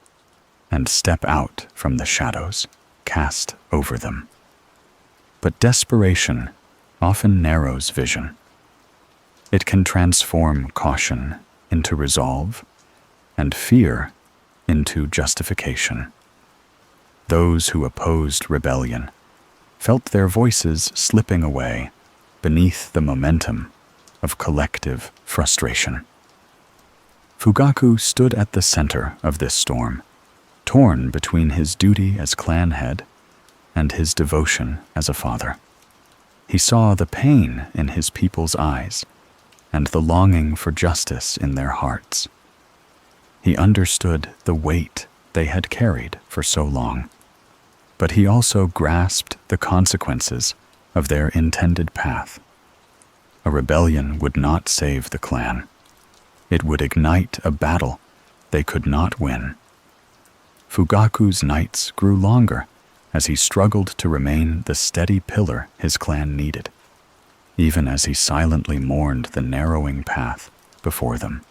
and step out from the shadows cast over them. But desperation often narrows vision. It can transform caution into resolve and fear into justification. Those who opposed rebellion felt their voices slipping away beneath the momentum of collective frustration. Fugaku stood at the center of this storm, torn between his duty as clan head and his devotion as a father. He saw the pain in his people's eyes and the longing for justice in their hearts. He understood the weight they had carried for so long, but he also grasped the consequences of their intended path. A rebellion would not save the clan. It would ignite a battle they could not win. Fugaku's nights grew longer as he struggled to remain the steady pillar his clan needed, even as he silently mourned the narrowing path before them.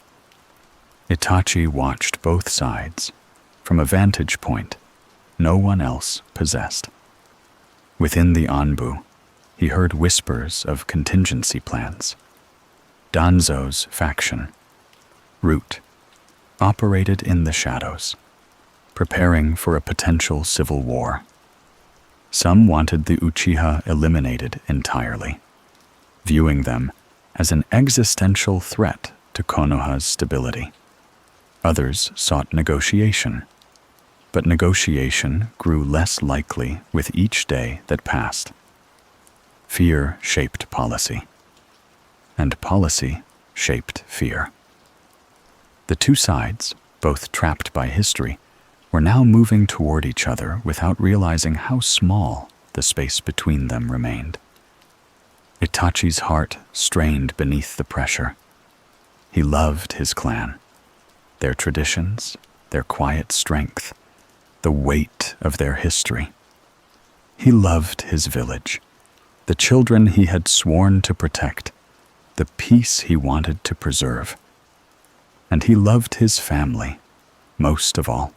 Itachi watched both sides from a vantage point no one else possessed. Within the Anbu, he heard whispers of contingency plans. Danzo's faction, Root, operated in the shadows, preparing for a potential civil war. Some wanted the Uchiha eliminated entirely, viewing them as an existential threat to Konoha's stability. Others sought negotiation, but negotiation grew less likely with each day that passed. Fear shaped policy, and policy shaped fear. The two sides, both trapped by history, were now moving toward each other without realizing how small the space between them remained. Itachi's heart strained beneath the pressure. He loved his clan, their traditions, their quiet strength, the weight of their history. He loved his village, the children he had sworn to protect, the peace he wanted to preserve. And he loved his family, most of all.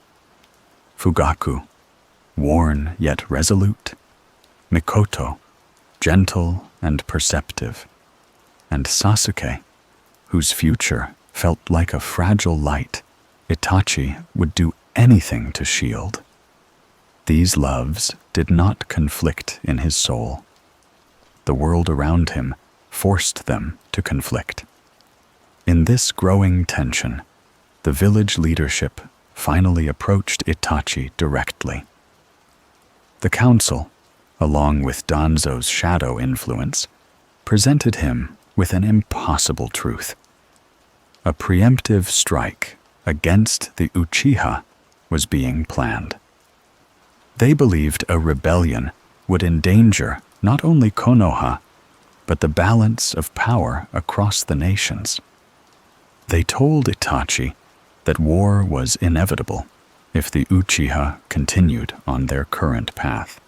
Fugaku, worn yet resolute, Mikoto, gentle and perceptive, and Sasuke, whose future felt like a fragile light Itachi would do anything to shield. These loves did not conflict in his soul. The world around him forced them to conflict. In this growing tension, the village leadership finally approached Itachi directly. The council, along with Danzo's shadow influence, presented him with an impossible truth. A preemptive strike against the Uchiha was being planned. They believed a rebellion would endanger not only Konoha, but the balance of power across the nations. They told Itachi that war was inevitable if the Uchiha continued on their current path.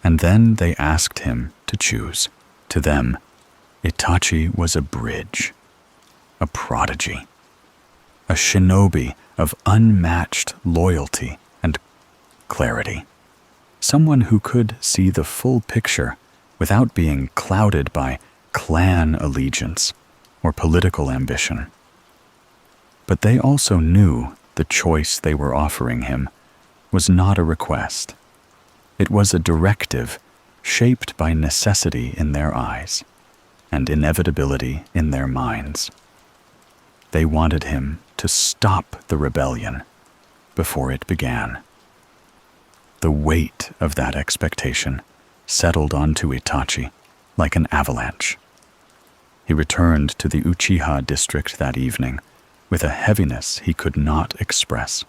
And then they asked him to choose. To them, Itachi was a bridge, a prodigy, a shinobi of unmatched loyalty and clarity, someone who could see the full picture without being clouded by clan allegiance or political ambition. But they also knew the choice they were offering him was not a request. It was a directive shaped by necessity in their eyes and inevitability in their minds. They wanted him to stop the rebellion before it began. The weight of that expectation settled onto Itachi like an avalanche. He returned to the Uchiha district that evening with a heaviness he could not express.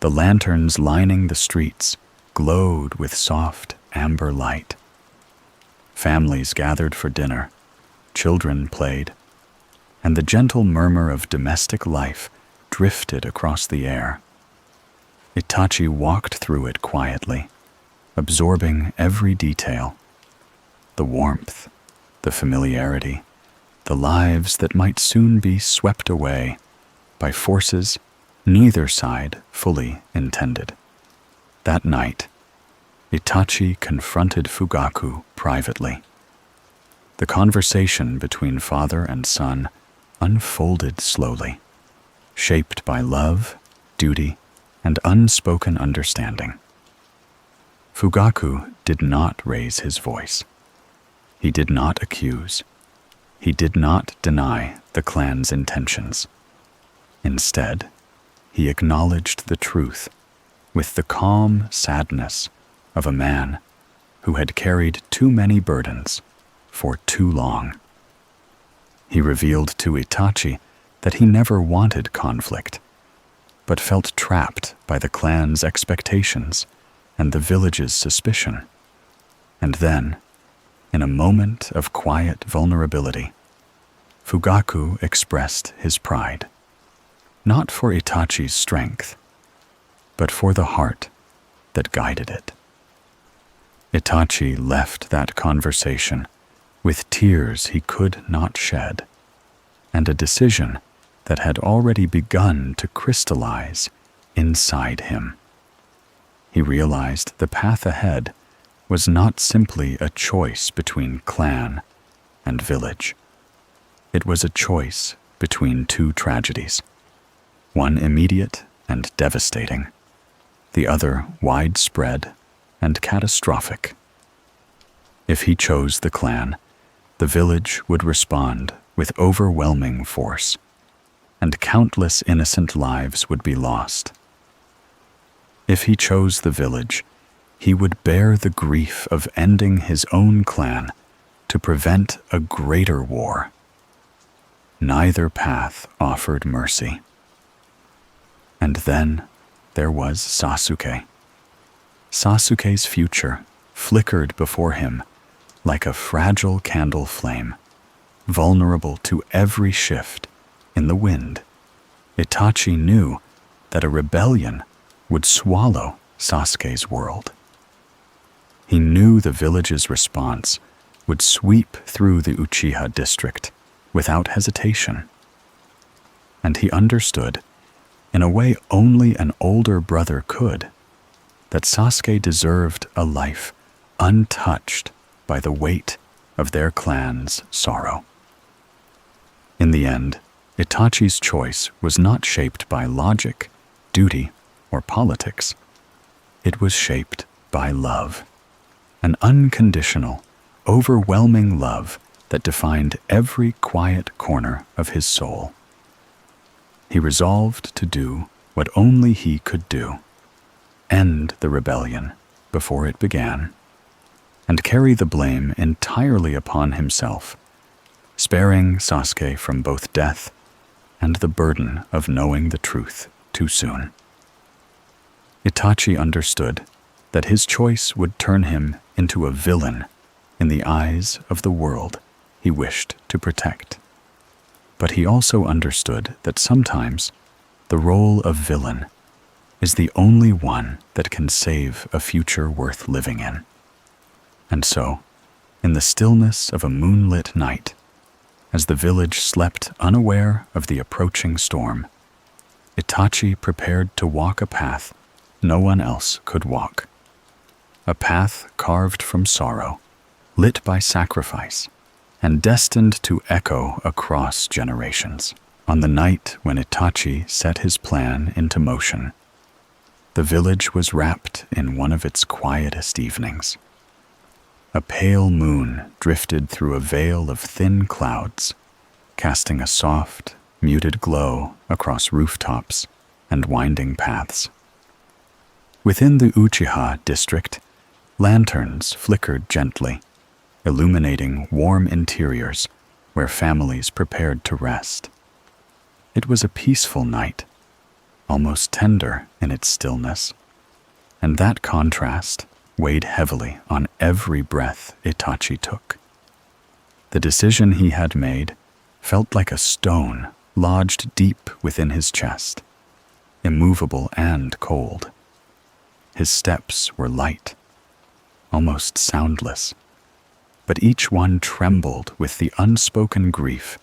The lanterns lining the streets glowed with soft amber light. Families gathered for dinner, children played, and the gentle murmur of domestic life drifted across the air. Itachi walked through it quietly, absorbing every detail: the warmth, the familiarity, the lives that might soon be swept away by forces neither side fully intended. That night, Itachi confronted Fugaku privately. The conversation between father and son unfolded slowly, shaped by love, duty, and unspoken understanding. Fugaku did not raise his voice. He did not accuse. He did not deny the clan's intentions. Instead, he acknowledged the truth with the calm sadness of a man who had carried too many burdens for too long. He revealed to Itachi that he never wanted conflict, but felt trapped by the clan's expectations and the village's suspicion. And then, in a moment of quiet vulnerability, Fugaku expressed his pride, not for Itachi's strength, but for the heart that guided it. Itachi left that conversation with tears he could not shed, and a decision that had already begun to crystallize inside him. He realized the path ahead was not simply a choice between clan and village. It was a choice between two tragedies, one immediate and devastating, the other widespread and catastrophic. If he chose the clan, the village would respond with overwhelming force, and countless innocent lives would be lost. If he chose the village, he would bear the grief of ending his own clan to prevent a greater war. Neither path offered mercy. And then there was Sasuke. Sasuke's future flickered before him like a fragile candle flame, vulnerable to every shift in the wind. Itachi knew that a rebellion would swallow Sasuke's world. He knew the village's response would sweep through the Uchiha district without hesitation. And he understood, in a way only an older brother could, that Sasuke deserved a life untouched by the weight of their clan's sorrow. In the end, Itachi's choice was not shaped by logic, duty, or politics. It was shaped by love, an unconditional, overwhelming love that defined every quiet corner of his soul. He resolved to do what only he could do, end the rebellion before it began, and carry the blame entirely upon himself, sparing Sasuke from both death and the burden of knowing the truth too soon. Itachi understood that his choice would turn him into a villain in the eyes of the world he wished to protect. But he also understood that sometimes the role of villain is the only one that can save a future worth living in. And so, in the stillness of a moonlit night, as the village slept unaware of the approaching storm, Itachi prepared to walk a path no one else could walk. A path carved from sorrow, lit by sacrifice, and destined to echo across generations. On the night when Itachi set his plan into motion, the village was wrapped in one of its quietest evenings. A pale moon drifted through a veil of thin clouds, casting a soft, muted glow across rooftops and winding paths. Within the Uchiha district, lanterns flickered gently, illuminating warm interiors where families prepared to rest. It was a peaceful night, almost tender in its stillness, and that contrast weighed heavily on every breath Itachi took. The decision he had made felt like a stone lodged deep within his chest, immovable and cold. His steps were light, almost soundless, but each one trembled with the unspoken grief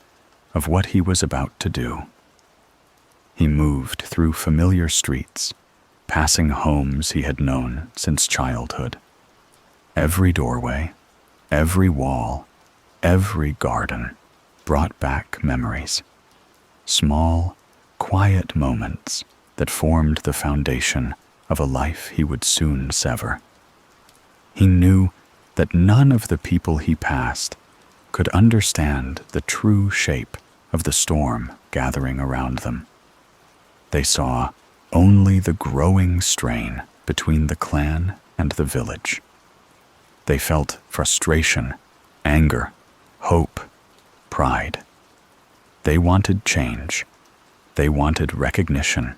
of what he was about to do. He moved through familiar streets, passing homes he had known since childhood. Every doorway, every wall, every garden brought back memories, small, quiet moments that formed the foundation of a life he would soon sever. He knew that none of the people he passed could understand the true shape of the storm gathering around them. They saw only the growing strain between the clan and the village. They felt frustration, anger, hope, pride. They wanted change. They wanted recognition.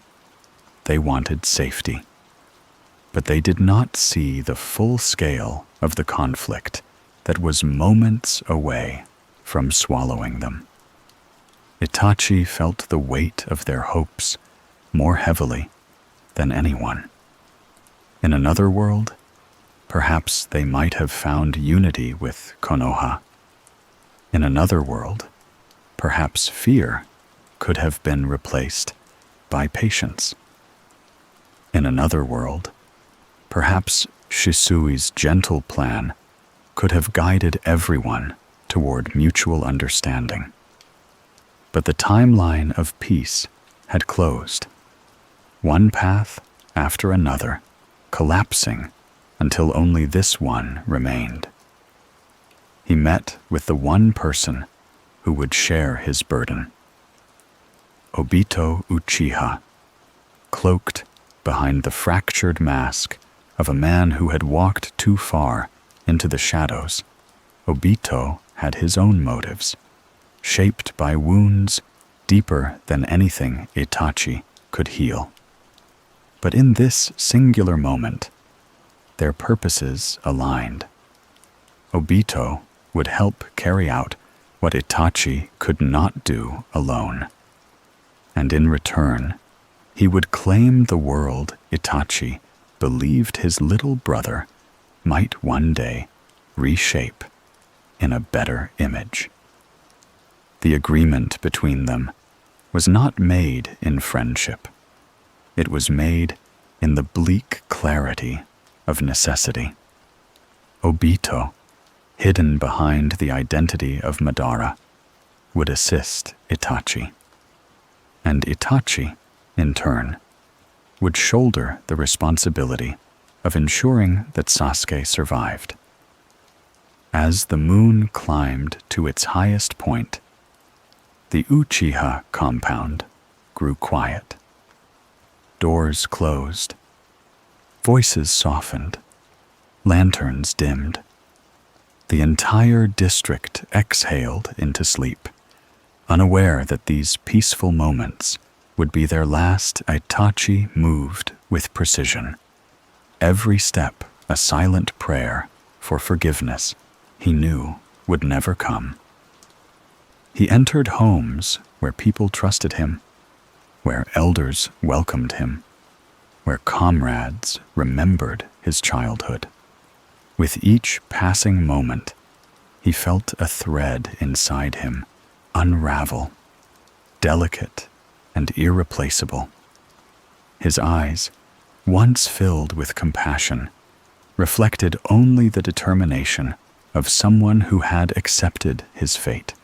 They wanted safety. But they did not see the full scale of the conflict that was moments away from swallowing them. Itachi felt the weight of their hopes more heavily than anyone. In another world, perhaps they might have found unity with Konoha. In another world, perhaps fear could have been replaced by patience. In another world, perhaps Shisui's gentle plan could have guided everyone toward mutual understanding. But the timeline of peace had closed, one path after another, collapsing until only this one remained. He met with the one person who would share his burden. Obito Uchiha, cloaked behind the fractured mask of a man who had walked too far into the shadows, Obito had his own motives, shaped by wounds deeper than anything Itachi could heal. But in this singular moment, their purposes aligned. Obito would help carry out what Itachi could not do alone. And in return, he would claim the world Itachi believed his little brother might one day reshape in a better image. The agreement between them was not made in friendship. It was made in the bleak clarity of necessity. Obito, hidden behind the identity of Madara, would assist Itachi. And Itachi, in turn, would shoulder the responsibility of ensuring that Sasuke survived. As the moon climbed to its highest point, the Uchiha compound grew quiet. Doors closed. Voices softened. Lanterns dimmed. The entire district exhaled into sleep, unaware that these peaceful moments would be their last. Itachi moved with precision, every step a silent prayer for forgiveness he knew would never come. He entered homes where people trusted him, where elders welcomed him, where comrades remembered his childhood. With each passing moment, he felt a thread inside him unravel, delicate and irreplaceable. His eyes, once filled with compassion, reflected only the determination of someone who had accepted his fate.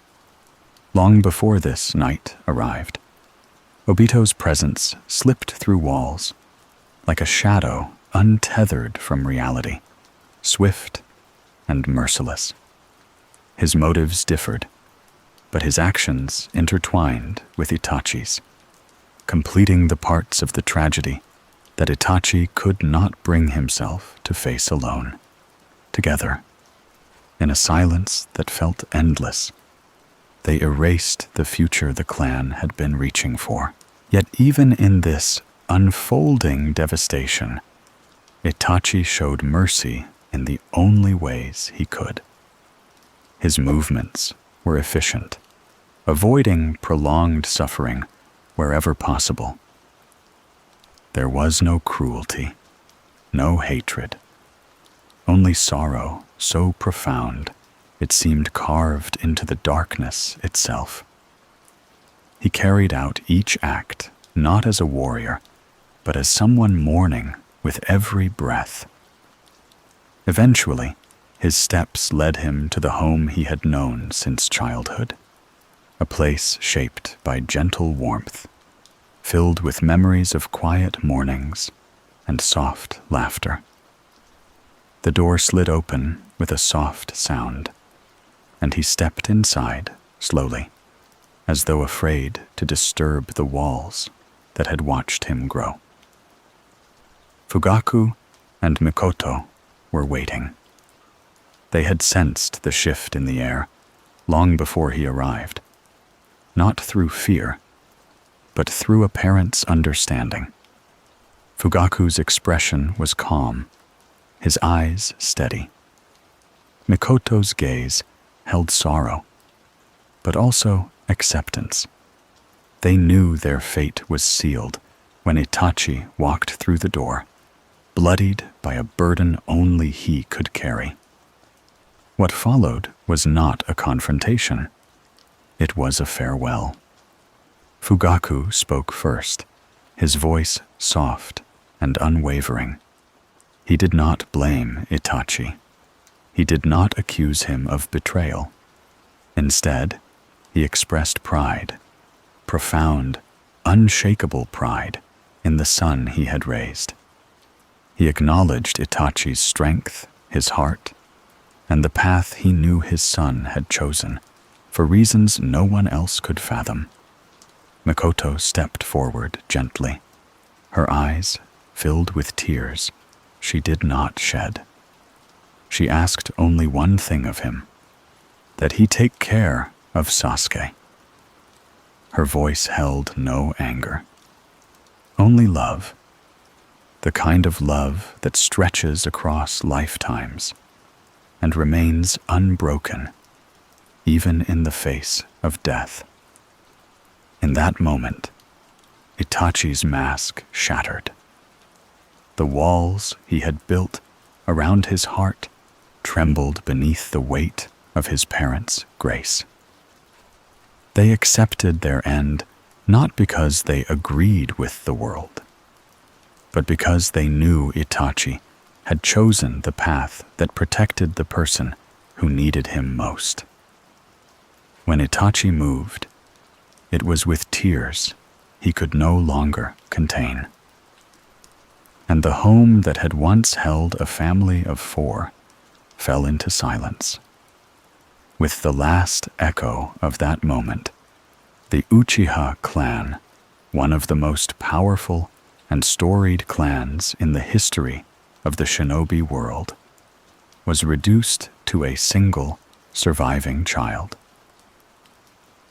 Long before this night arrived, Obito's presence slipped through walls, like a shadow untethered from reality, swift and merciless. His motives differed, but his actions intertwined with Itachi's, completing the parts of the tragedy that Itachi could not bring himself to face alone. Together, in a silence that felt endless, they erased the future the clan had been reaching for. Yet even in this unfolding devastation, Itachi showed mercy in the only ways he could. His movements were efficient, avoiding prolonged suffering wherever possible. There was no cruelty, no hatred, only sorrow so profound it seemed carved into the darkness itself. He carried out each act not as a warrior, but as someone mourning with every breath. Eventually, his steps led him to the home he had known since childhood, a place shaped by gentle warmth, filled with memories of quiet mornings and soft laughter. The door slid open with a soft sound, and he stepped inside slowly, as though afraid to disturb the walls that had watched him grow. Fugaku and Mikoto were waiting. They had sensed the shift in the air long before he arrived, not through fear, but through a parent's understanding. Fugaku's expression was calm, his eyes steady. Mikoto's gaze held sorrow, but also acceptance. They knew their fate was sealed when Itachi walked through the door, bloodied by a burden only he could carry. What followed was not a confrontation. It was a farewell. Fugaku spoke first, his voice soft and unwavering. He did not blame Itachi. He did not accuse him of betrayal. Instead, he expressed pride, profound, unshakable pride in the son he had raised. He acknowledged Itachi's strength, his heart, and the path he knew his son had chosen for reasons no one else could fathom. Mikoto stepped forward gently, her eyes filled with tears she did not shed. She asked only one thing of him, that he take care of Sasuke. Her voice held no anger, only love, the kind of love that stretches across lifetimes and remains unbroken even in the face of death. In that moment, Itachi's mask shattered. The walls he had built around his heart trembled beneath the weight of his parents' grace. They accepted their end not because they agreed with the world, but because they knew Itachi had chosen the path that protected the person who needed him most. When Itachi moved, it was with tears he could no longer contain. And the home that had once held a family of 4 fell into silence. With the last echo of that moment, the Uchiha Clan, one of the most powerful and storied clans in the history of the shinobi world, was reduced to a single surviving child.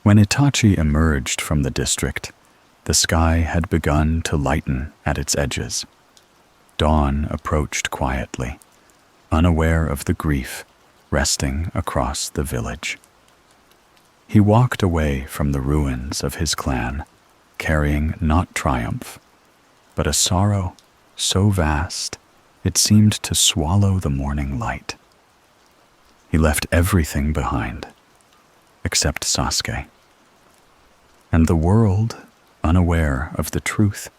When Itachi emerged from the district, the sky had begun to lighten at its edges. Dawn approached quietly, unaware of the grief resting across the village. He walked away from the ruins of his clan, carrying not triumph, but a sorrow so vast it seemed to swallow the morning light. He left everything behind, except Sasuke. And the world, unaware of the truth,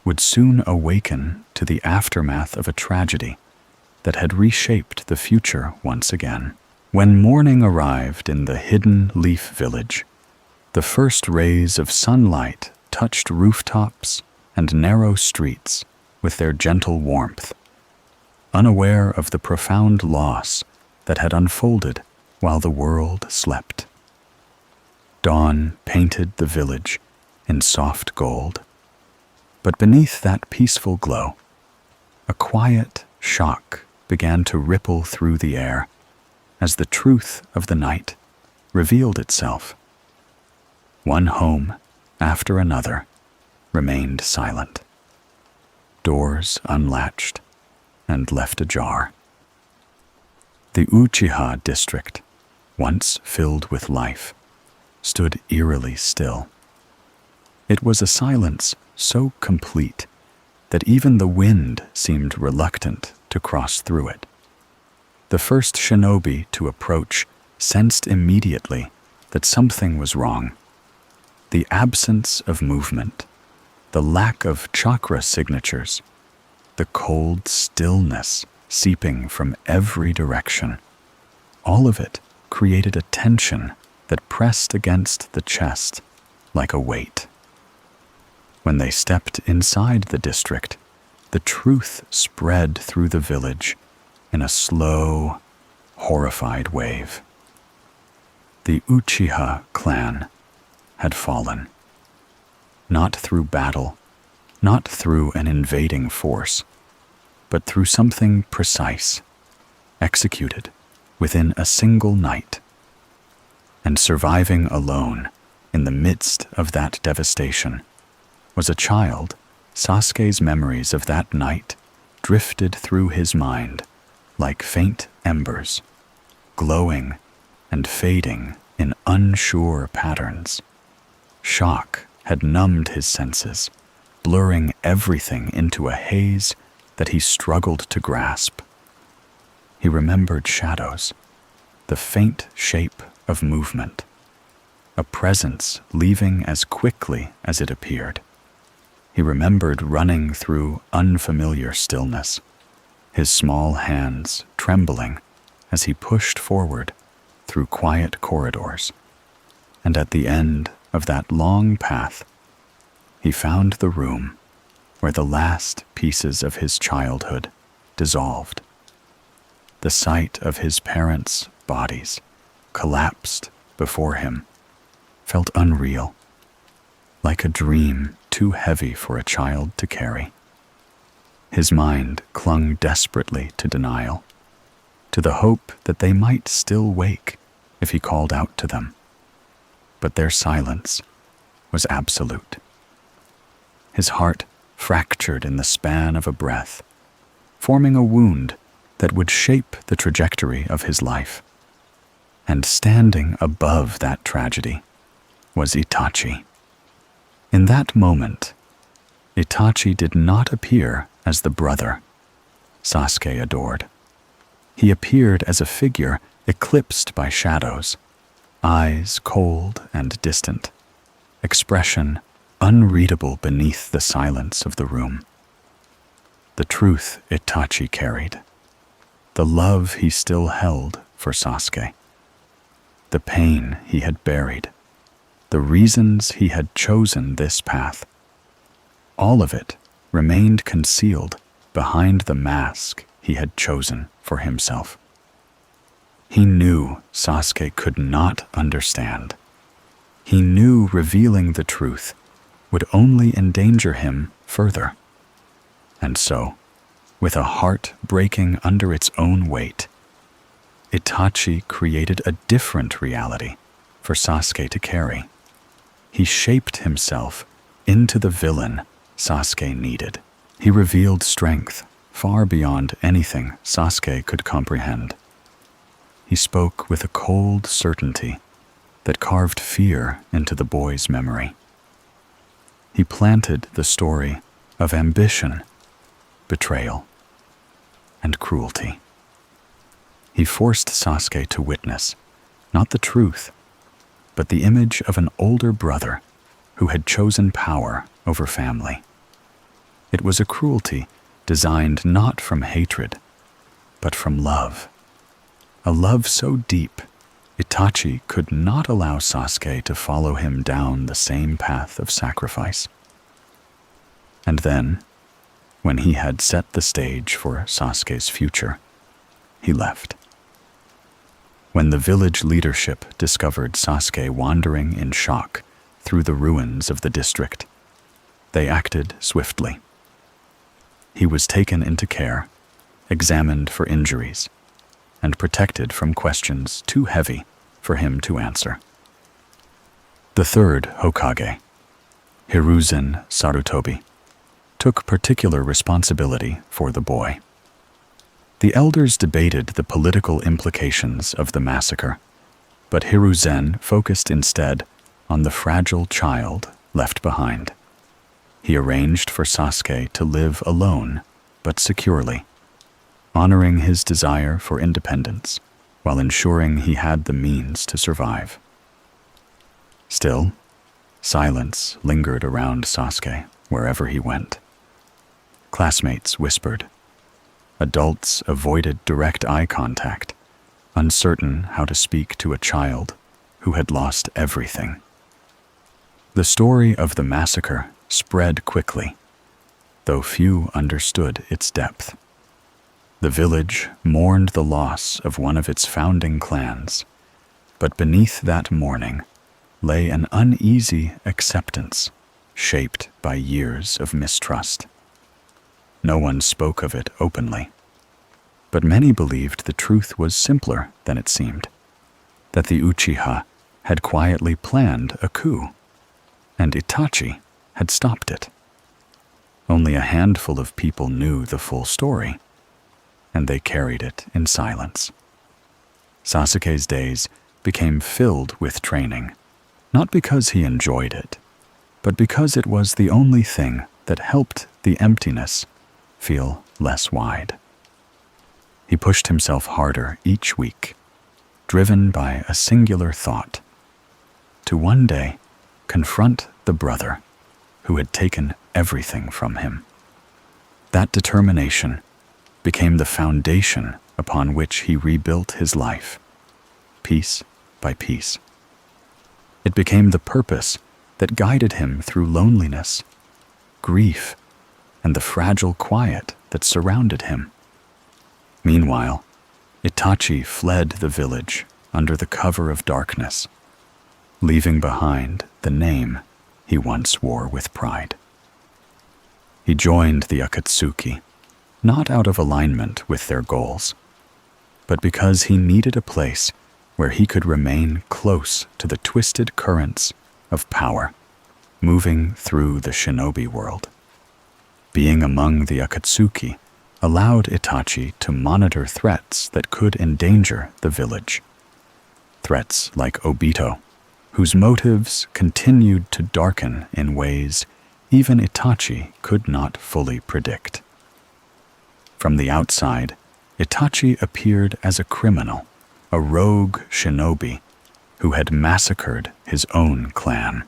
would soon awaken to the aftermath of a tragedy that had reshaped the future once again. When morning arrived in the hidden leaf village, the first rays of sunlight touched rooftops and narrow streets with their gentle warmth, unaware of the profound loss that had unfolded while the world slept. Dawn painted the village in soft gold, but beneath that peaceful glow, a quiet shock began to ripple through the air as the truth of the night revealed itself. One home after another remained silent, doors unlatched and left ajar. The Uchiha district, once filled with life, stood eerily still. It was a silence so complete that even the wind seemed reluctant to cross through it. The first shinobi to approach sensed immediately that something was wrong. The absence of movement, the lack of chakra signatures, the cold stillness seeping from every direction, all of it created a tension that pressed against the chest like a weight. When they stepped inside the district, the truth spread through the village in a slow, horrified wave. The Uchiha Clan had fallen. Not through battle, not through an invading force, but through something precise, executed within a single night. And surviving alone in the midst of that devastation was a child. Sasuke's memories of that night drifted through his mind like faint embers, glowing and fading in unsure patterns. Shock had numbed his senses, blurring everything into a haze that he struggled to grasp. He remembered shadows, the faint shape of movement, a presence leaving as quickly as it appeared. He remembered running through unfamiliar stillness, his small hands trembling as he pushed forward through quiet corridors. And at the end of that long path, he found the room where the last pieces of his childhood dissolved. The sight of his parents' bodies collapsed before him felt unreal, like a dream too heavy for a child to carry. His mind clung desperately to denial, to the hope that they might still wake if he called out to them. But their silence was absolute. His heart fractured in the span of a breath, forming a wound that would shape the trajectory of his life. And standing above that tragedy was Itachi. In that moment, Itachi did not appear as the brother Sasuke adored. He appeared as a figure eclipsed by shadows, eyes cold and distant, expression unreadable beneath the silence of the room. The truth Itachi carried, the love he still held for Sasuke, the pain he had buried, the reasons he had chosen this path, all of it remained concealed behind the mask he had chosen for himself. He knew Sasuke could not understand. He knew revealing the truth would only endanger him further. And so, with a heart breaking under its own weight, Itachi created a different reality for Sasuke to carry. He shaped himself into the villain Sasuke needed. He revealed strength far beyond anything Sasuke could comprehend. He spoke with a cold certainty that carved fear into the boy's memory. He planted the story of ambition, betrayal, and cruelty. He forced Sasuke to witness, not the truth, but the image of an older brother who had chosen power over family. It was a cruelty designed not from hatred, but from love. A love so deep, Itachi could not allow Sasuke to follow him down the same path of sacrifice. And then, when he had set the stage for Sasuke's future, he left. When the village leadership discovered Sasuke wandering in shock through the ruins of the district, they acted swiftly. He was taken into care, examined for injuries, and protected from questions too heavy for him to answer. The third Hokage, Hiruzen Sarutobi, took particular responsibility for the boy. The elders debated the political implications of the massacre, but Hiruzen focused instead on the fragile child left behind. He arranged for Sasuke to live alone, but securely, honoring his desire for independence while ensuring he had the means to survive. Still, silence lingered around Sasuke wherever he went. Classmates whispered. Adults avoided direct eye contact, uncertain how to speak to a child who had lost everything. The story of the massacre spread quickly, though few understood its depth. The village mourned the loss of one of its founding clans, but beneath that mourning lay an uneasy acceptance shaped by years of mistrust. No one spoke of it openly, but many believed the truth was simpler than it seemed, that the Uchiha had quietly planned a coup, and Itachi had stopped it. Only a handful of people knew the full story, and they carried it in silence. Sasuke's days became filled with training, not because he enjoyed it, but because it was the only thing that helped the emptiness feel less wide. He pushed himself harder each week, driven by a singular thought: to one day confront the brother who had taken everything from him. That determination became the foundation upon which he rebuilt his life, piece by piece. It became the purpose that guided him through loneliness, grief, and the fragile quiet that surrounded him. Meanwhile, Itachi fled the village under the cover of darkness, leaving behind the name he once wore with pride. He joined the Akatsuki, not out of alignment with their goals, but because he needed a place where he could remain close to the twisted currents of power moving through the shinobi world. Being among the Akatsuki allowed Itachi to monitor threats that could endanger the village. Threats like Obito, whose motives continued to darken in ways even Itachi could not fully predict. From the outside, Itachi appeared as a criminal, a rogue shinobi who had massacred his own clan.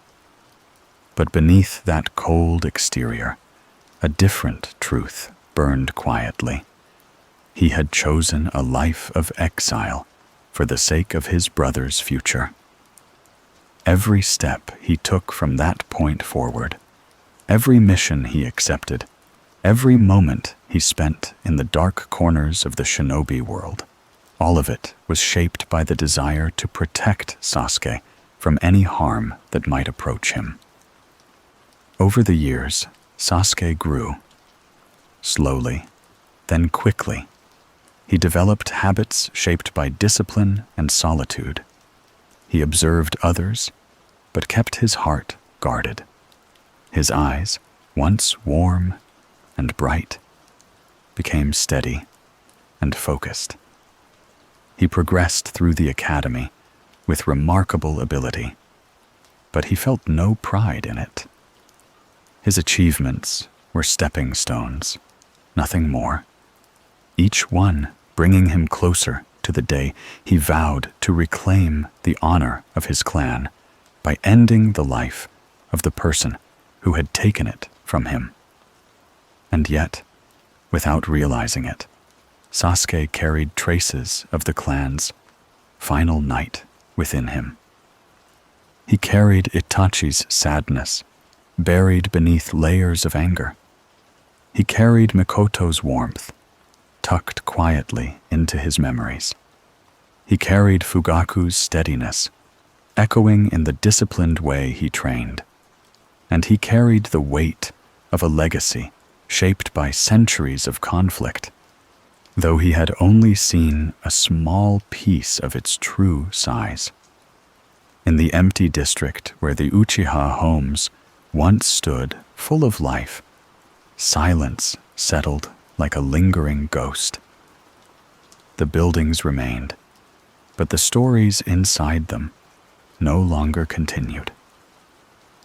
But beneath that cold exterior, a different truth burned quietly. He had chosen a life of exile for the sake of his brother's future. Every step he took from that point forward, every mission he accepted, every moment he spent in the dark corners of the shinobi world, all of it was shaped by the desire to protect Sasuke from any harm that might approach him. Over the years, Sasuke grew. Slowly, then quickly, he developed habits shaped by discipline and solitude. He observed others, but kept his heart guarded. His eyes, once warm and bright, became steady and focused. He progressed through the academy with remarkable ability, but he felt no pride in it. His achievements were stepping stones, nothing more, each one bringing him closer to the day he vowed to reclaim the honor of his clan by ending the life of the person who had taken it from him. And yet, without realizing it, Sasuke carried traces of the clan's final night within him. He carried Itachi's sadness, buried beneath layers of anger. He carried Mikoto's warmth, tucked quietly into his memories. He carried Fugaku's steadiness, echoing in the disciplined way he trained. And he carried the weight of a legacy shaped by centuries of conflict, though he had only seen a small piece of its true size. In the empty district where the Uchiha homes once stood full of life, silence settled like a lingering ghost. The buildings remained, but the stories inside them no longer continued.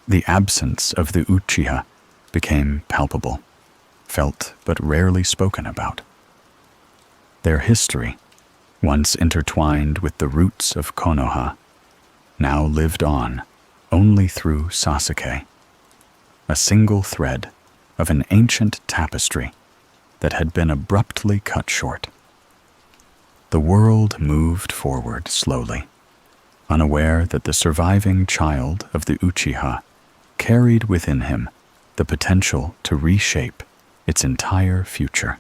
The absence of the Uchiha became palpable, felt but rarely spoken about. Their history, once intertwined with the roots of Konoha, now lived on only through Sasuke, a single thread of an ancient tapestry that had been abruptly cut short. The world moved forward slowly, unaware that the surviving child of the Uchiha carried within him the potential to reshape its entire future.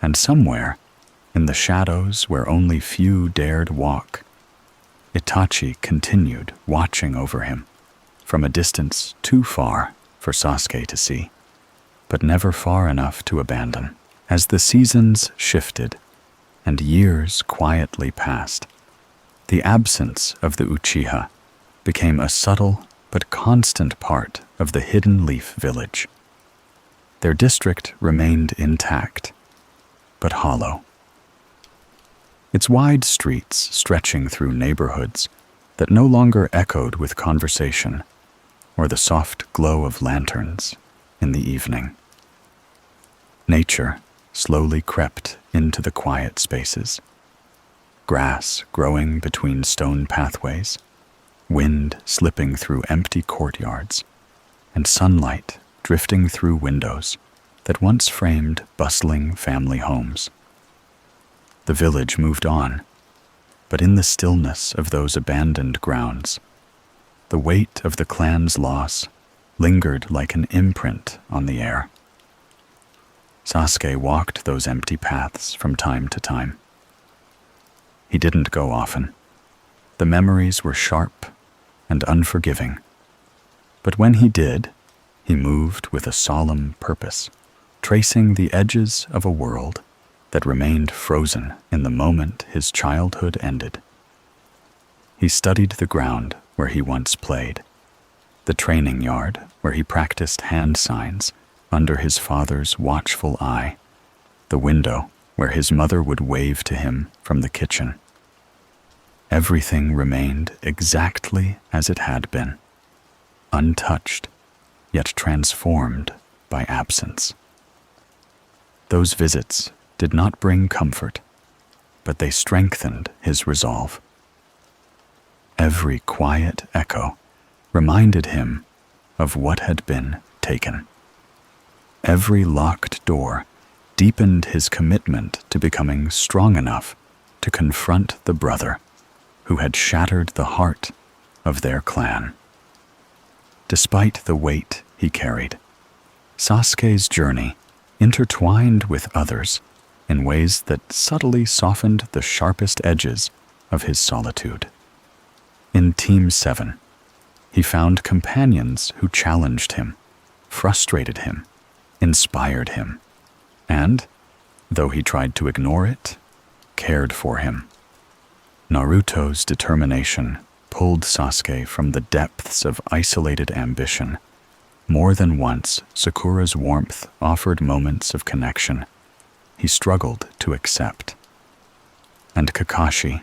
And somewhere, in the shadows where only few dared walk, Itachi continued watching over him, from a distance too far for Sasuke to see, but never far enough to abandon. As the seasons shifted and years quietly passed, the absence of the Uchiha became a subtle but constant part of the Hidden Leaf village. Their district remained intact, but hollow. Its wide streets stretching through neighborhoods that no longer echoed with conversation or the soft glow of lanterns in the evening. Nature slowly crept into the quiet spaces, grass growing between stone pathways, wind slipping through empty courtyards, and sunlight drifting through windows that once framed bustling family homes. The village moved on, but in the stillness of those abandoned grounds, the weight of the clan's loss lingered like an imprint on the air. Sasuke walked those empty paths from time to time. He didn't go often. The memories were sharp and unforgiving. But when he did, he moved with a solemn purpose, tracing the edges of a world that remained frozen in the moment his childhood ended. He studied the ground where he once played, the training yard where he practiced hand signs under his father's watchful eye, the window where his mother would wave to him from the kitchen. Everything remained exactly as it had been, untouched, yet transformed by absence. Those visits did not bring comfort, but they strengthened his resolve. Every quiet echo reminded him of what had been taken. Every locked door deepened his commitment to becoming strong enough to confront the brother who had shattered the heart of their clan. Despite the weight he carried, Sasuke's journey intertwined with others in ways that subtly softened the sharpest edges of his solitude. In Team 7, he found companions who challenged him, frustrated him, inspired him, and, though he tried to ignore it, cared for him. Naruto's determination pulled Sasuke from the depths of isolated ambition. More than once, Sakura's warmth offered moments of connection he struggled to accept. And Kakashi,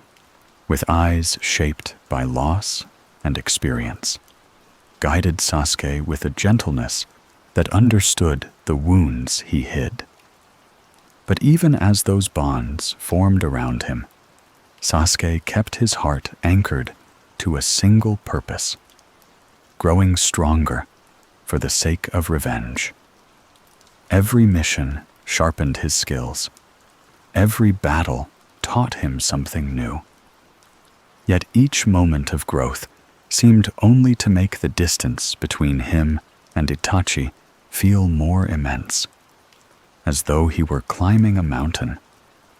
with eyes shaped by loss and experience, guided Sasuke with a gentleness that understood the wounds he hid. But even as those bonds formed around him, Sasuke kept his heart anchored to a single purpose, growing stronger for the sake of revenge. Every mission sharpened his skills. Every battle taught him something new. Yet each moment of growth seemed only to make the distance between him and Itachi feel more immense, as though he were climbing a mountain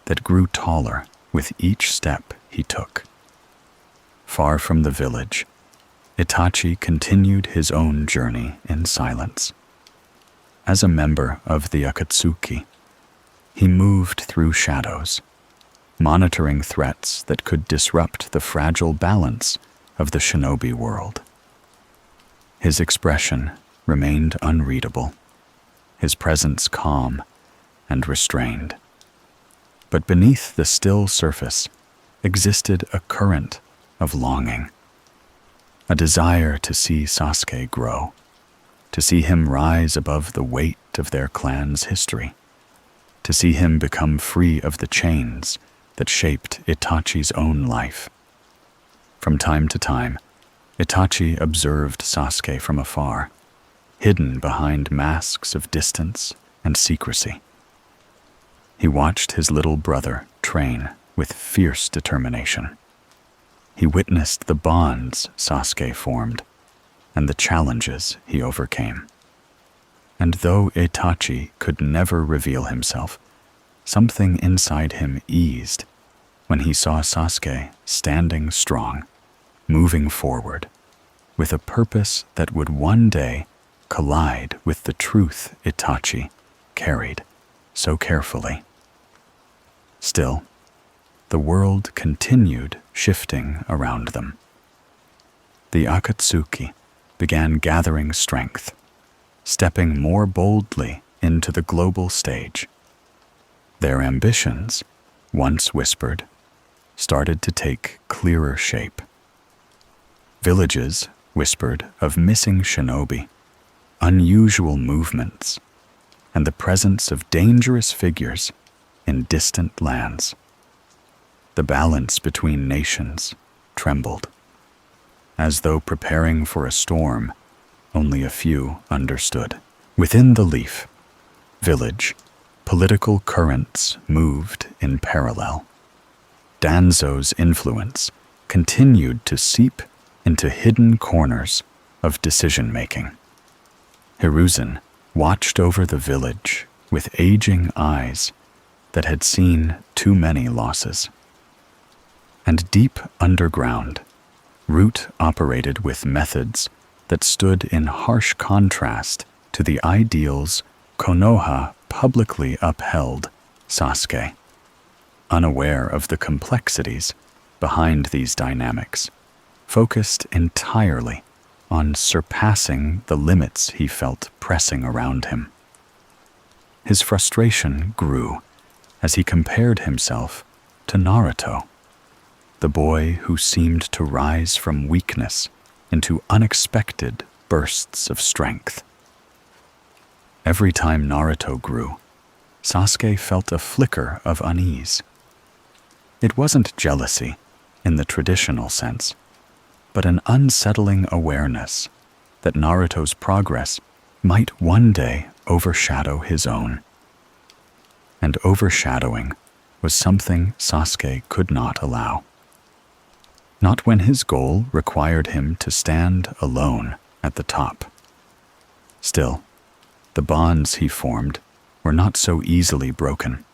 that grew taller with each step he took. Far from the village, Itachi continued his own journey in silence. As a member of the Akatsuki, he moved through shadows, monitoring threats that could disrupt the fragile balance of the shinobi world. His expression remained unreadable, his presence calm and restrained. But beneath the still surface existed a current of longing, a desire to see Sasuke grow, to see him rise above the weight of their clan's history, to see him become free of the chains that shaped Itachi's own life. From time to time, Itachi observed Sasuke from afar, hidden behind masks of distance and secrecy. He watched his little brother train with fierce determination. He witnessed the bonds Sasuke formed and the challenges he overcame. And though Itachi could never reveal himself, something inside him eased when he saw Sasuke standing strong, moving forward, with a purpose that would one day collide with the truth Itachi carried so carefully. Still, the world continued shifting around them. The Akatsuki began gathering strength, stepping more boldly into the global stage. Their ambitions, once whispered, started to take clearer shape. Villages whispered of missing shinobi, unusual movements, and the presence of dangerous figures in distant lands. The balance between nations trembled, as though preparing for a storm only a few understood. Within the Leaf village, political currents moved in parallel. Danzo's influence continued to seep into hidden corners of decision-making. Hiruzen watched over the village with aging eyes that had seen too many losses. And deep underground, Root operated with methods that stood in harsh contrast to the ideals Konoha publicly upheld Sasuke. Unaware of the complexities behind these dynamics, focused entirely on surpassing the limits he felt pressing around him. His frustration grew as he compared himself to Naruto, the boy who seemed to rise from weakness into unexpected bursts of strength. Every time Naruto grew, Sasuke felt a flicker of unease. It wasn't jealousy in the traditional sense, but an unsettling awareness that Naruto's progress might one day overshadow his own. And overshadowing was something Sasuke could not allow. Not when his goal required him to stand alone at the top. Still, the bonds he formed were not so easily broken.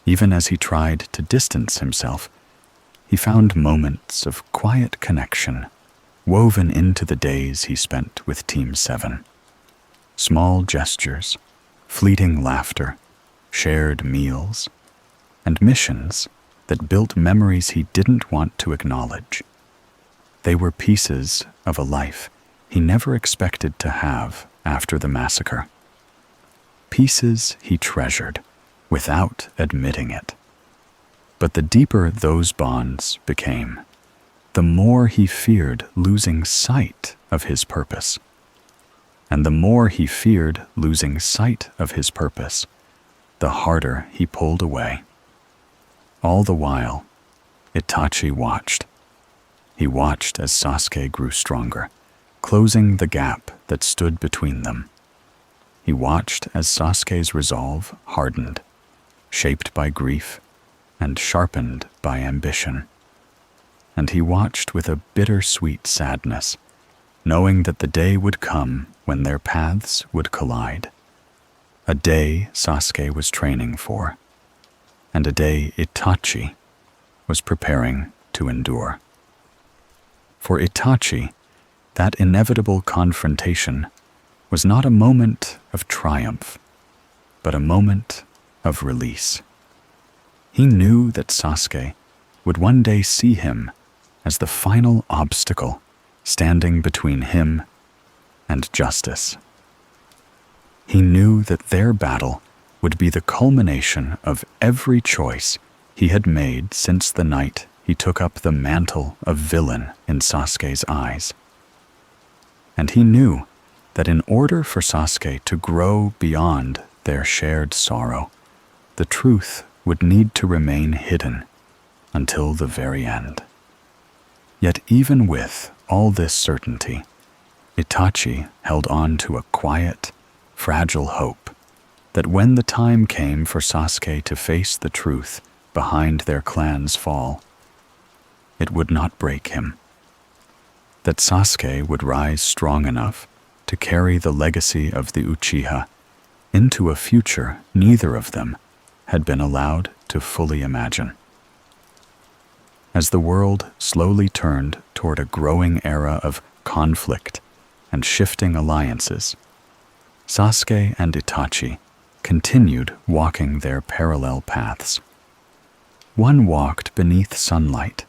Even as he tried to distance himself, he found moments of quiet connection woven into the days he spent with Team 7. Small gestures, fleeting laughter, shared meals, and missions that built memories he didn't want to acknowledge. They were pieces of a life he never expected to have after the massacre. Pieces he treasured without admitting it. But the deeper those bonds became, the more he feared losing sight of his purpose. And the more he feared losing sight of his purpose, the harder he pulled away. All the while, Itachi watched. He watched as Sasuke grew stronger, closing the gap that stood between them. He watched as Sasuke's resolve hardened, shaped by grief and sharpened by ambition. And he watched with a bittersweet sadness, knowing that the day would come when their paths would collide. A day Sasuke was training for, and a day Itachi was preparing to endure. For Itachi, that inevitable confrontation was not a moment of triumph, but a moment of release. He knew that Sasuke would one day see him as the final obstacle standing between him and justice. He knew that their battle would be the culmination of every choice he had made since the night he took up the mantle of villain in Sasuke's eyes. And he knew that in order for Sasuke to grow beyond their shared sorrow, the truth would need to remain hidden until the very end. Yet even with all this certainty, Itachi held on to a quiet, fragile hope that when the time came for Sasuke to face the truth behind their clan's fall, it would not break him. That Sasuke would rise strong enough to carry the legacy of the Uchiha into a future neither of them had been allowed to fully imagine. As the world slowly turned toward a growing era of conflict and shifting alliances, Sasuke and Itachi continued walking their parallel paths. One walked beneath sunlight,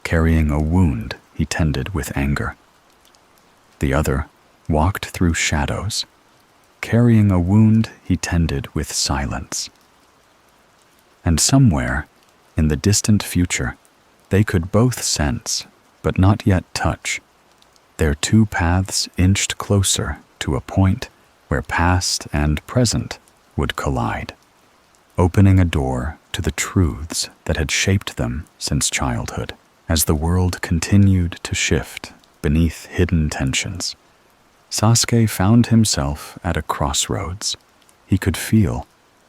carrying a wound he tended with anger. The other walked through shadows, carrying a wound he tended with silence. And somewhere, in the distant future, they could both sense, but not yet touch. Their two paths inched closer to a point where past and present would collide, opening a door to the truths that had shaped them since childhood. As the world continued to shift beneath hidden tensions, Sasuke found himself at a crossroads he could feel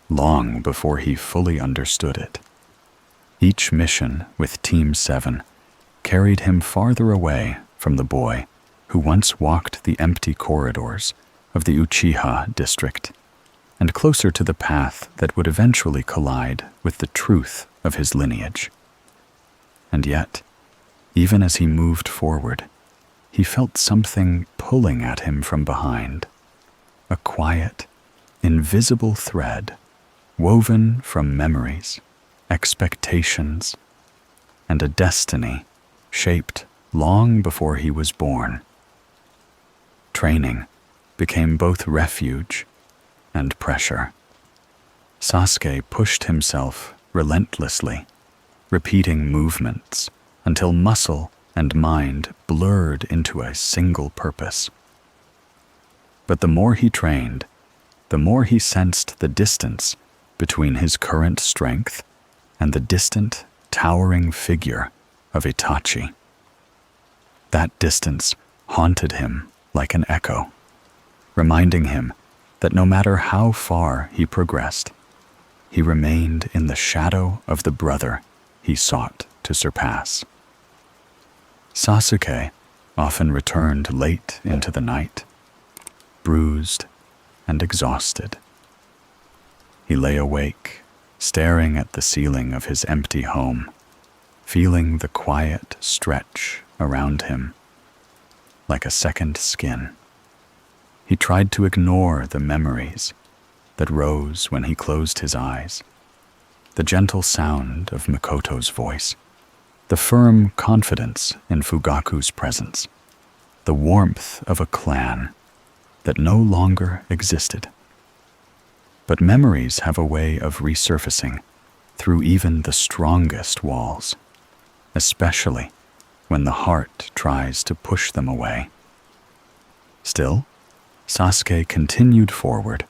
long before he fully understood it. Each mission with Team 7 carried him farther away from the boy who once walked the empty corridors of the Uchiha district, and closer to the path that would eventually collide with the truth of his lineage. And yet, even as he moved forward, he felt something pulling at him from behind, a quiet, invisible thread woven from memories, expectations, and a destiny shaped long before he was born. Training became both refuge and pressure. Sasuke pushed himself relentlessly, repeating movements until muscle and mind blurred into a single purpose. But the more he trained, the more he sensed the distance between his current strength and the distant, towering figure of Itachi. That distance haunted him like an echo, reminding him that no matter how far he progressed, he remained in the shadow of the brother he sought to surpass. Sasuke often returned late into the night, bruised and exhausted. He lay awake, staring at the ceiling of his empty home, feeling the quiet stretch around him like a second skin. He tried to ignore the memories that rose when he closed his eyes, the gentle sound of Mikoto's voice, the firm confidence in Fugaku's presence, the warmth of a clan that no longer existed. But memories have a way of resurfacing through even the strongest walls, especially when the heart tries to push them away. Still, Sasuke continued forward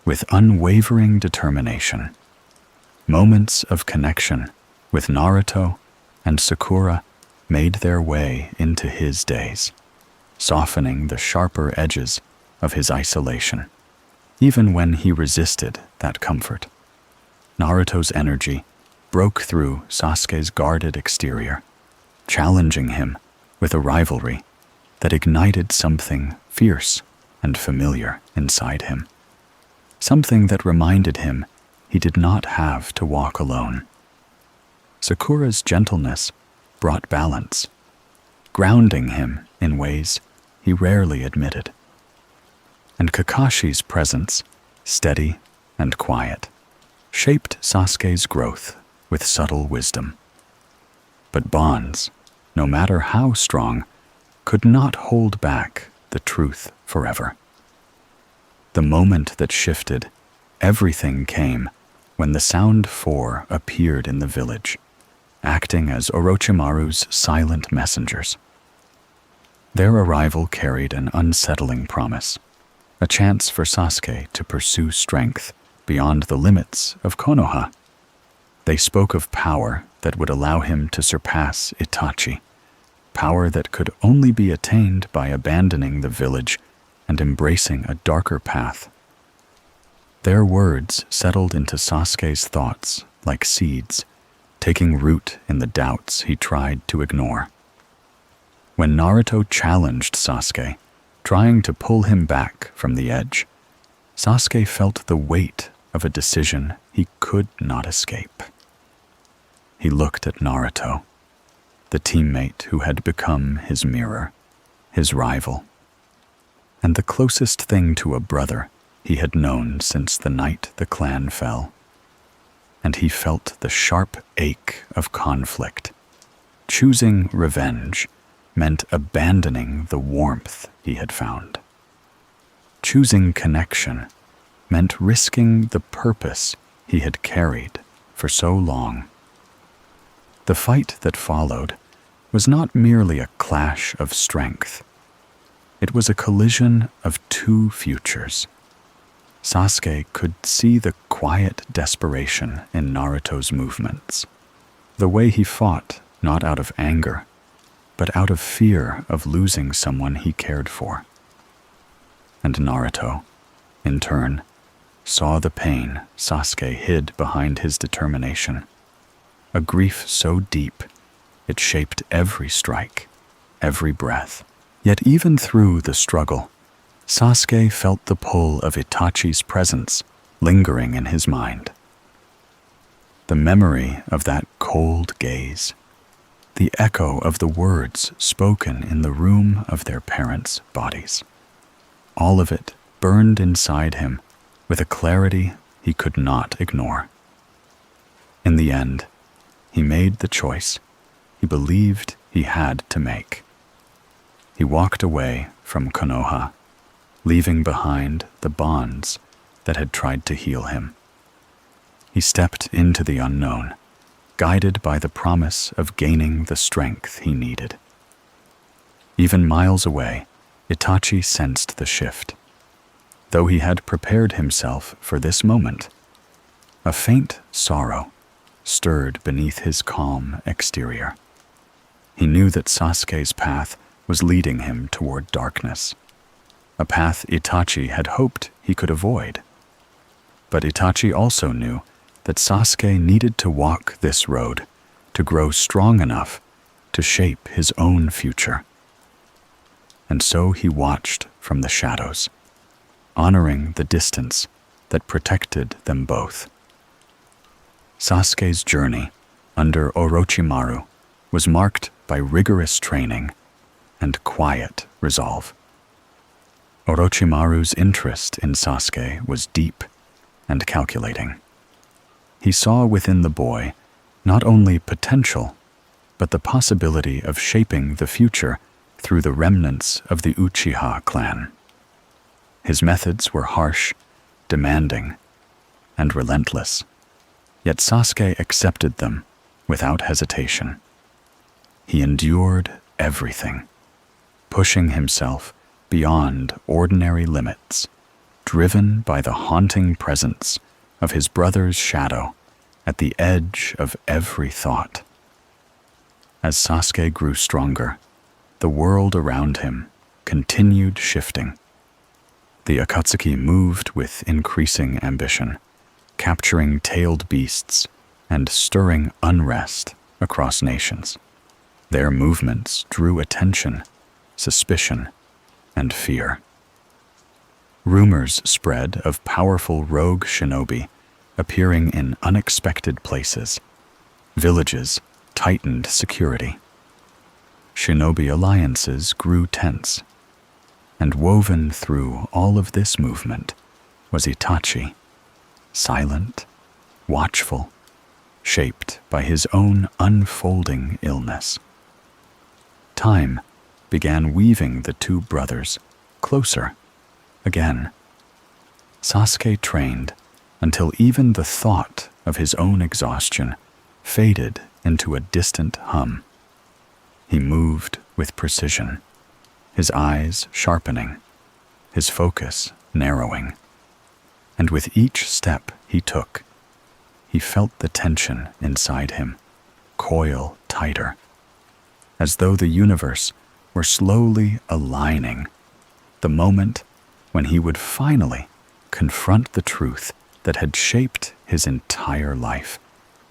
with unwavering determination. Moments of connection with Naruto and Sakura made their way into his days, softening the sharper edges of his isolation, even when he resisted that comfort. Naruto's energy broke through Sasuke's guarded exterior, challenging him with a rivalry that ignited something fierce and familiar inside him, something that reminded him he did not have to walk alone. Sakura's gentleness brought balance, grounding him in ways he rarely admitted. And Kakashi's presence, steady and quiet, shaped Sasuke's growth with subtle wisdom. But bonds, no matter how strong, could not hold back the truth forever. The moment that shifted everything came when the Sound Four appeared in the village, acting as Orochimaru's silent messengers. Their arrival carried an unsettling promise, a chance for Sasuke to pursue strength beyond the limits of Konoha. They spoke of power that would allow him to surpass Itachi, power that could only be attained by abandoning the village and embracing a darker path. Their words settled into Sasuke's thoughts like seeds, taking root in the doubts he tried to ignore. When Naruto challenged Sasuke, trying to pull him back from the edge, Sasuke felt the weight of a decision he could not escape. He looked at Naruto, the teammate who had become his mirror, his rival, and the closest thing to a brother he had known since the night the clan fell. And he felt the sharp ache of conflict. Choosing revenge meant abandoning the warmth he had found. Choosing connection meant risking the purpose he had carried for so long. The fight that followed was not merely a clash of strength. It was a collision of two futures. Sasuke could see the quiet desperation in Naruto's movements, the way he fought not out of anger, but out of fear of losing someone he cared for. And Naruto, in turn, saw the pain Sasuke hid behind his determination, a grief so deep it shaped every strike, every breath. Yet even through the struggle, Sasuke felt the pull of Itachi's presence lingering in his mind. The memory of that cold gaze, the echo of the words spoken in the room of their parents' bodies. All of it burned inside him with a clarity he could not ignore. In the end, he made the choice he believed he had to make. He walked away from Konoha, leaving behind the bonds that had tried to heal him. He stepped into the unknown, guided by the promise of gaining the strength he needed. Even miles away, Itachi sensed the shift. Though he had prepared himself for this moment, a faint sorrow stirred beneath his calm exterior. He knew that Sasuke's path was leading him toward darkness, a path Itachi had hoped he could avoid. But Itachi also knew that Sasuke needed to walk this road to grow strong enough to shape his own future. And so he watched from the shadows, honoring the distance that protected them both. Sasuke's journey under Orochimaru was marked by rigorous training and quiet resolve. Orochimaru's interest in Sasuke was deep and calculating. He saw within the boy not only potential, but the possibility of shaping the future through the remnants of the Uchiha Clan. His methods were harsh, demanding, and relentless, yet Sasuke accepted them without hesitation. He endured everything, pushing himself beyond ordinary limits, driven by the haunting presence of his brother's shadow at the edge of every thought. As Sasuke grew stronger, the world around him continued shifting. The Akatsuki moved with increasing ambition, capturing tailed beasts and stirring unrest across nations. Their movements drew attention, suspicion, and fear. Rumors spread of powerful rogue shinobi appearing in unexpected places. Villages tightened security. Shinobi alliances grew tense, and woven through all of this movement was Itachi, silent, watchful, shaped by his own unfolding illness. Time began weaving the two brothers closer again. Sasuke trained until even the thought of his own exhaustion faded into a distant hum. He moved with precision, his eyes sharpening, his focus narrowing. And with each step he took, he felt the tension inside him coil tighter, as though the universe were slowly aligning, the moment when he would finally confront the truth that had shaped his entire life.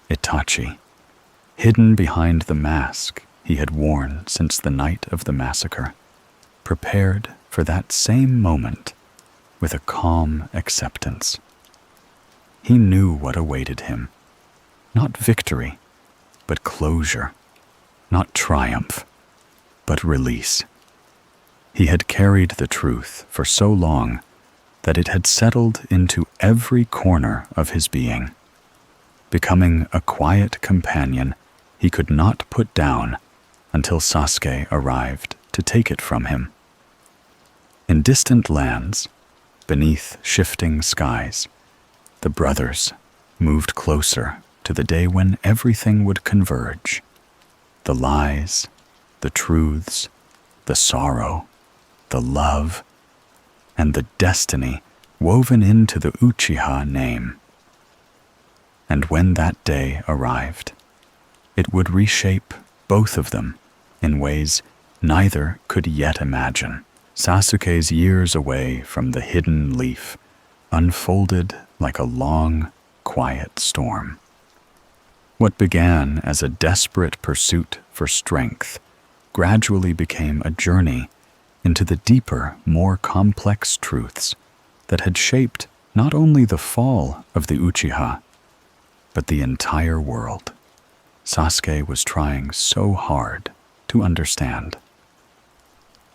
Itachi, hidden behind the mask he had worn since the night of the massacre, prepared for that same moment with a calm acceptance. he knew what awaited him. Not victory, but closure. Not triumph, but release. He had carried the truth for so long that it had settled into every corner of his being, becoming a quiet companion he could not put down until Sasuke arrived to take it from him. In distant lands, beneath shifting skies, the brothers moved closer to the day when everything would converge. The lies, the truths, the sorrow, the love, and the destiny woven into the Uchiha name. And when that day arrived, it would reshape both of them in ways neither could yet imagine. Sasuke's years away from the hidden leaf unfolded like a long, quiet storm. What began as a desperate pursuit for strength gradually became a journey into the deeper, more complex truths that had shaped not only the fall of the Uchiha, but the entire world. Sasuke was trying so hard to understand.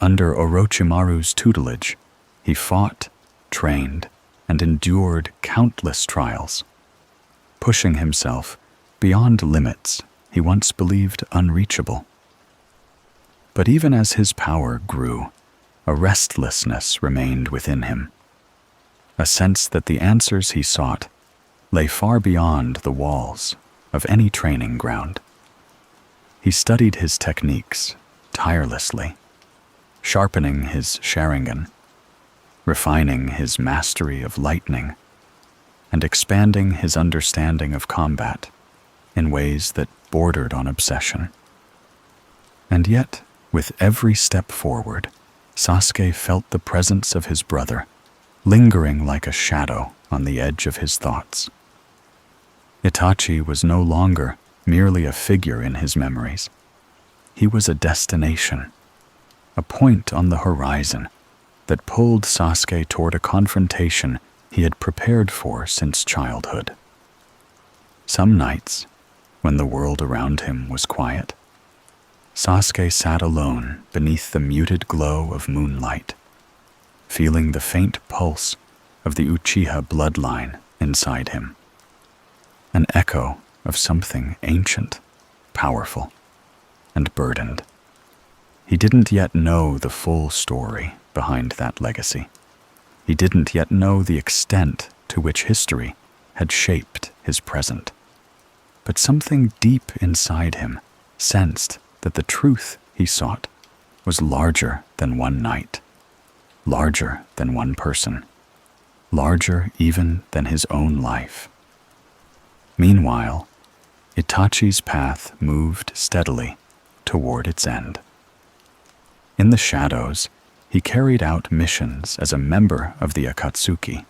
Under Orochimaru's tutelage, he fought, trained, and endured countless trials, pushing himself beyond limits he once believed unreachable. But even as his power grew, a restlessness remained within him, a sense that the answers he sought lay far beyond the walls of any training ground. He studied his techniques tirelessly, sharpening his Sharingan, refining his mastery of lightning, and expanding his understanding of combat in ways that bordered on obsession. And yet, with every step forward, Sasuke felt the presence of his brother lingering like a shadow on the edge of his thoughts. Itachi was no longer merely a figure in his memories. He was a destination, a point on the horizon that pulled Sasuke toward a confrontation he had prepared for since childhood. Some nights, when the world around him was quiet, Sasuke sat alone beneath the muted glow of moonlight, feeling the faint pulse of the Uchiha bloodline inside him, an echo of something ancient, powerful, and burdened. He didn't yet know the full story behind that legacy. He didn't yet know the extent to which history had shaped his present. But something deep inside him sensed that the truth he sought was larger than one night, larger than one person, larger even than his own life. Meanwhile, Itachi's path moved steadily toward its end. In the shadows, he carried out missions as a member of the Akatsuki,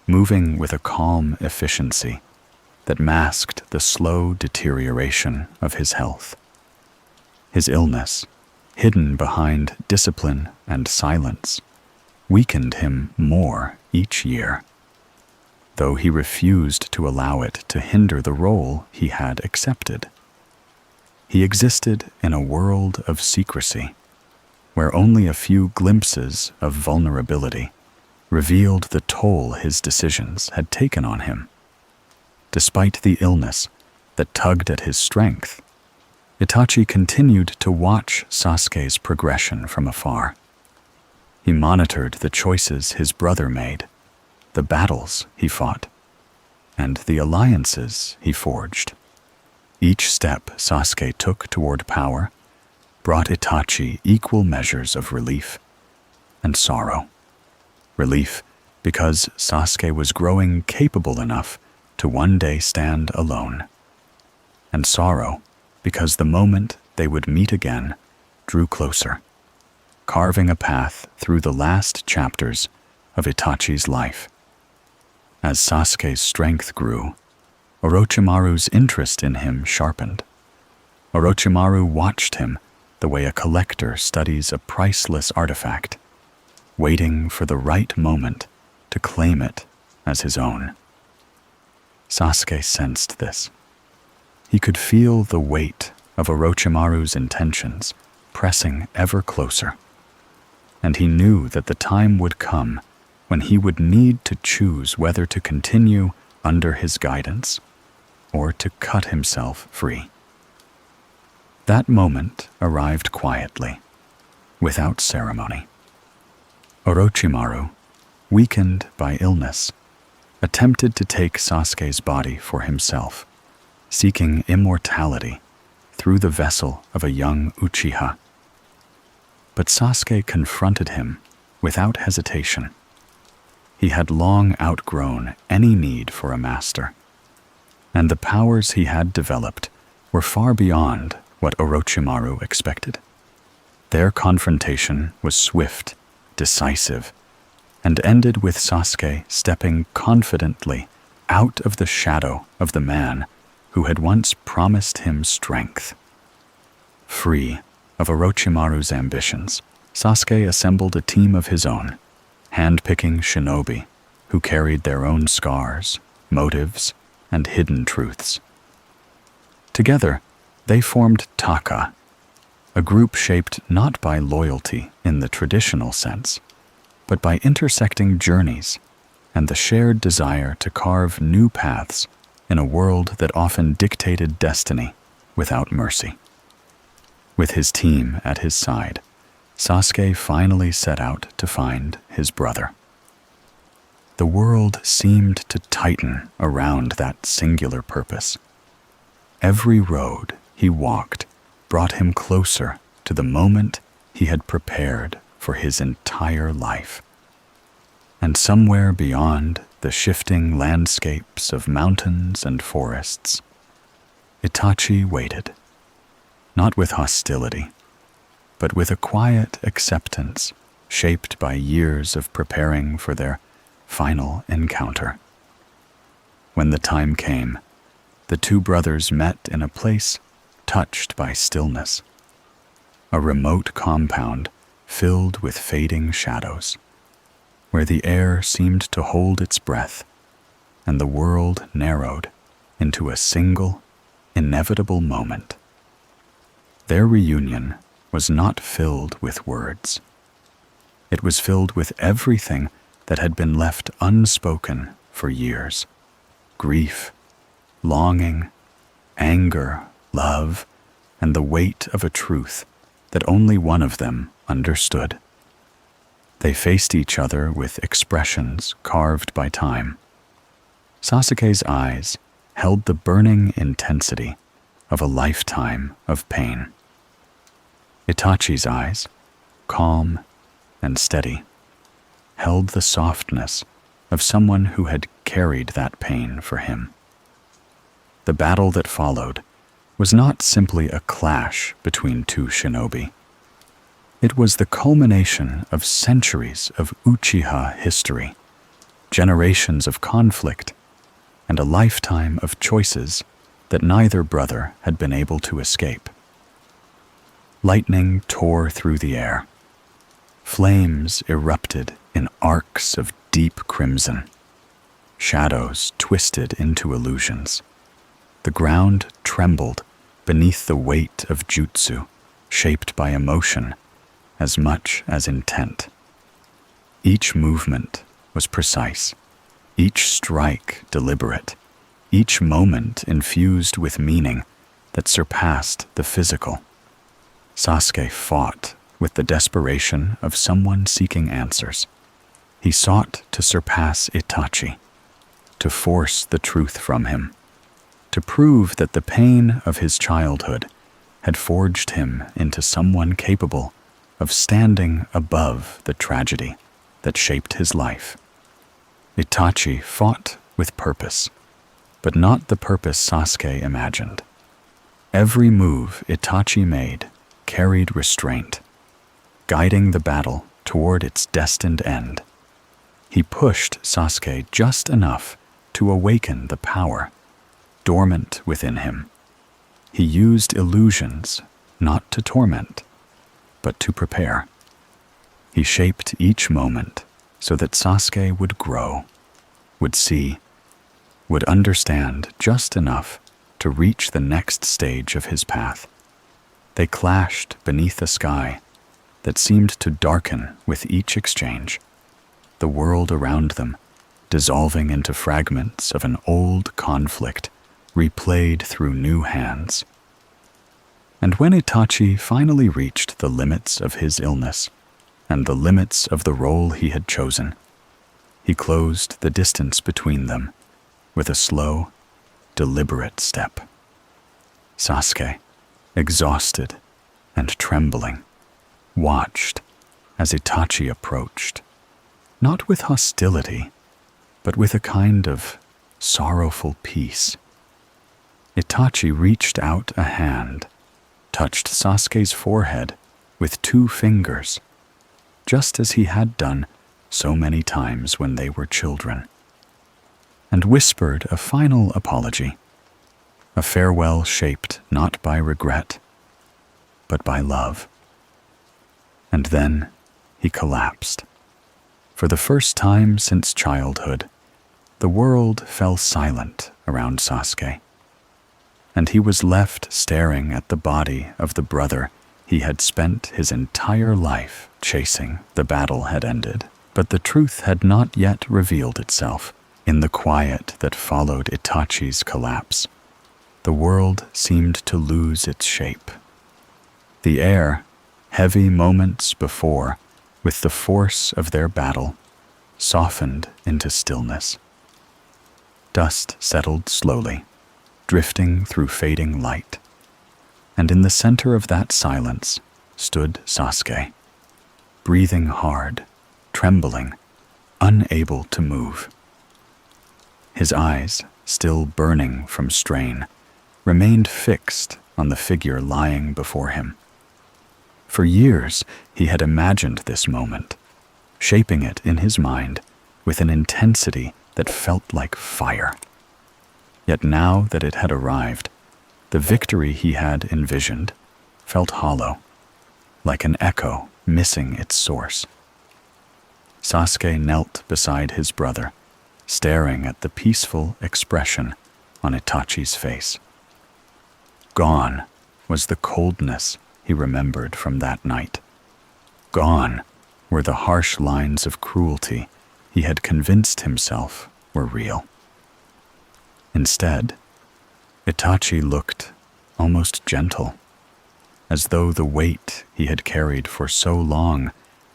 moving with a calm efficiency that masked the slow deterioration of his health. His illness, hidden behind discipline and silence, weakened him more each year, though he refused to allow it to hinder the role he had accepted. He existed in a world of secrecy, where only a few glimpses of vulnerability revealed the toll his decisions had taken on him. Despite the illness that tugged at his strength, Itachi continued to watch Sasuke's progression from afar. He monitored the choices his brother made, the battles he fought, and the alliances he forged. Each step Sasuke took toward power brought Itachi equal measures of relief and sorrow. Relief because Sasuke was growing capable enough to one day stand alone, and sorrow because the moment they would meet again drew closer, carving a path through the last chapters of Itachi's life. As Sasuke's strength grew, Orochimaru's interest in him sharpened. Orochimaru watched him the way a collector studies a priceless artifact, waiting for the right moment to claim it as his own. Sasuke sensed this. He could feel the weight of Orochimaru's intentions pressing ever closer, and he knew that the time would come when he would need to choose whether to continue under his guidance or to cut himself free. That moment arrived quietly, without ceremony. Orochimaru, weakened by illness, attempted to take Sasuke's body for himself, seeking immortality through the vessel of a young Uchiha. But Sasuke confronted him without hesitation. He had long outgrown any need for a master, and the powers he had developed were far beyond what Orochimaru expected. Their confrontation was swift, decisive, and ended with Sasuke stepping confidently out of the shadow of the man who had once promised him strength. Free of Orochimaru's ambitions, Sasuke assembled a team of his own, hand-picking shinobi who carried their own scars, motives, and hidden truths. Together, they formed Taka, a group shaped not by loyalty in the traditional sense, but by intersecting journeys and the shared desire to carve new paths in a world that often dictated destiny without mercy. With his team at his side, Sasuke finally set out to find his brother. The world seemed to tighten around that singular purpose. Every road he walked brought him closer to the moment he had prepared for his entire life. And somewhere beyond the shifting landscapes of mountains and forests, Itachi waited, not with hostility, but with a quiet acceptance shaped by years of preparing for their final encounter. When the time came, the two brothers met in a place touched by stillness, a remote compound filled with fading shadows, where the air seemed to hold its breath and the world narrowed into a single, inevitable moment. Their reunion was not filled with words. It was filled with everything that had been left unspoken for years: grief, longing, anger, love, and the weight of a truth that only one of them understood. They faced each other with expressions carved by time. Sasuke's eyes held the burning intensity of a lifetime of pain. Itachi's eyes, calm and steady, held the softness of someone who had carried that pain for him. The battle that followed was not simply a clash between two shinobi. It was the culmination of centuries of Uchiha history, generations of conflict, and a lifetime of choices that neither brother had been able to escape. Lightning tore through the air. Flames erupted in arcs of deep crimson. Shadows twisted into illusions. The ground trembled beneath the weight of jutsu, shaped by emotion as much as intent. Each movement was precise, each strike deliberate, each moment infused with meaning that surpassed the physical. Sasuke fought with the desperation of someone seeking answers. He sought to surpass Itachi, to force the truth from him, to prove that the pain of his childhood had forged him into someone capable of standing above the tragedy that shaped his life. Itachi fought with purpose, but not the purpose Sasuke imagined. Every move Itachi made carried restraint, guiding the battle toward its destined end. He pushed Sasuke just enough to awaken the power dormant within him. He used illusions not to torment, but to prepare. He shaped each moment so that Sasuke would grow, would see, would understand just enough to reach the next stage of his path. They clashed beneath a sky that seemed to darken with each exchange, the world around them dissolving into fragments of an old conflict replayed through new hands. And when Itachi finally reached the limits of his illness and the limits of the role he had chosen, he closed the distance between them with a slow, deliberate step. Sasuke, exhausted and trembling, watched as Itachi approached, not with hostility, but with a kind of sorrowful peace. Itachi reached out a hand, touched Sasuke's forehead with 2 fingers, just as he had done so many times when they were children, and whispered a final apology, a farewell shaped not by regret, but by love. And then he collapsed. For the first time since childhood, the world fell silent around Sasuke, and he was left staring at the body of the brother he had spent his entire life chasing. The battle had ended, but the truth had not yet revealed itself. In the quiet that followed Itachi's collapse, the world seemed to lose its shape. The air, heavy moments before with the force of their battle, softened into stillness. Dust settled slowly, drifting through fading light, and in the center of that silence stood Sasuke, breathing hard, trembling, unable to move. His eyes, still burning from strain, remained fixed on the figure lying before him. For years he had imagined this moment, shaping it in his mind with an intensity that felt like fire. Yet now that it had arrived, the victory he had envisioned felt hollow, like an echo missing its source. Sasuke knelt beside his brother, staring at the peaceful expression on Itachi's face. Gone was the coldness he remembered from that night. Gone were the harsh lines of cruelty he had convinced himself were real. Instead, Itachi looked almost gentle, as though the weight he had carried for so long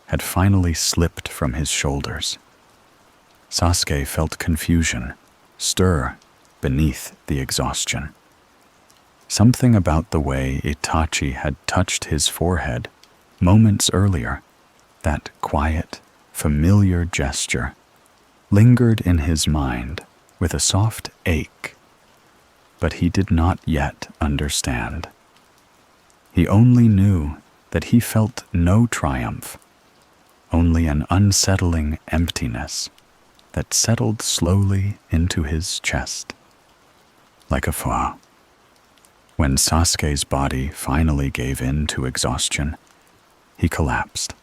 had finally slipped from his shoulders. Sasuke felt confusion stir beneath the exhaustion. Something about the way Itachi had touched his forehead moments earlier, that quiet, familiar gesture, lingered in his mind with a soft ache, but he did not yet understand. He only knew that he felt no triumph, only an unsettling emptiness that settled slowly into his chest, like a thaw. When Sasuke's body finally gave in to exhaustion, he collapsed,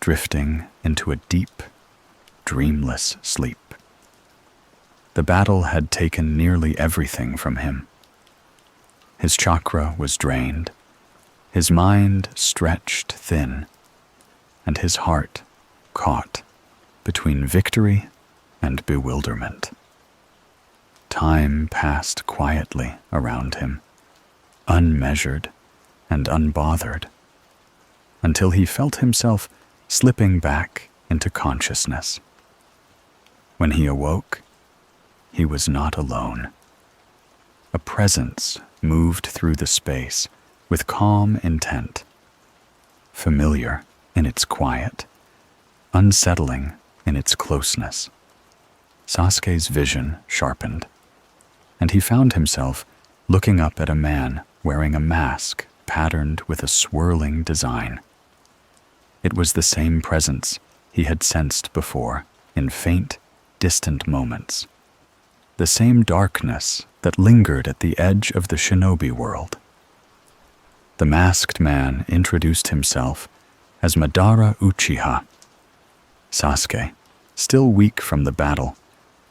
drifting into a deep, dreamless sleep. The battle had taken nearly everything from him. His chakra was drained, his mind stretched thin, and his heart caught between victory and bewilderment. Time passed quietly around him, unmeasured and unbothered, until he felt himself slipping back into consciousness. When he awoke, he was not alone. A presence moved through the space with calm intent, familiar in its quiet, unsettling in its closeness. Sasuke's vision sharpened, and he found himself looking up at a man wearing a mask patterned with a swirling design. It was the same presence he had sensed before in faint, distant moments, the same darkness that lingered at the edge of the shinobi world. The masked man introduced himself as Madara Uchiha. Sasuke, still weak from the battle,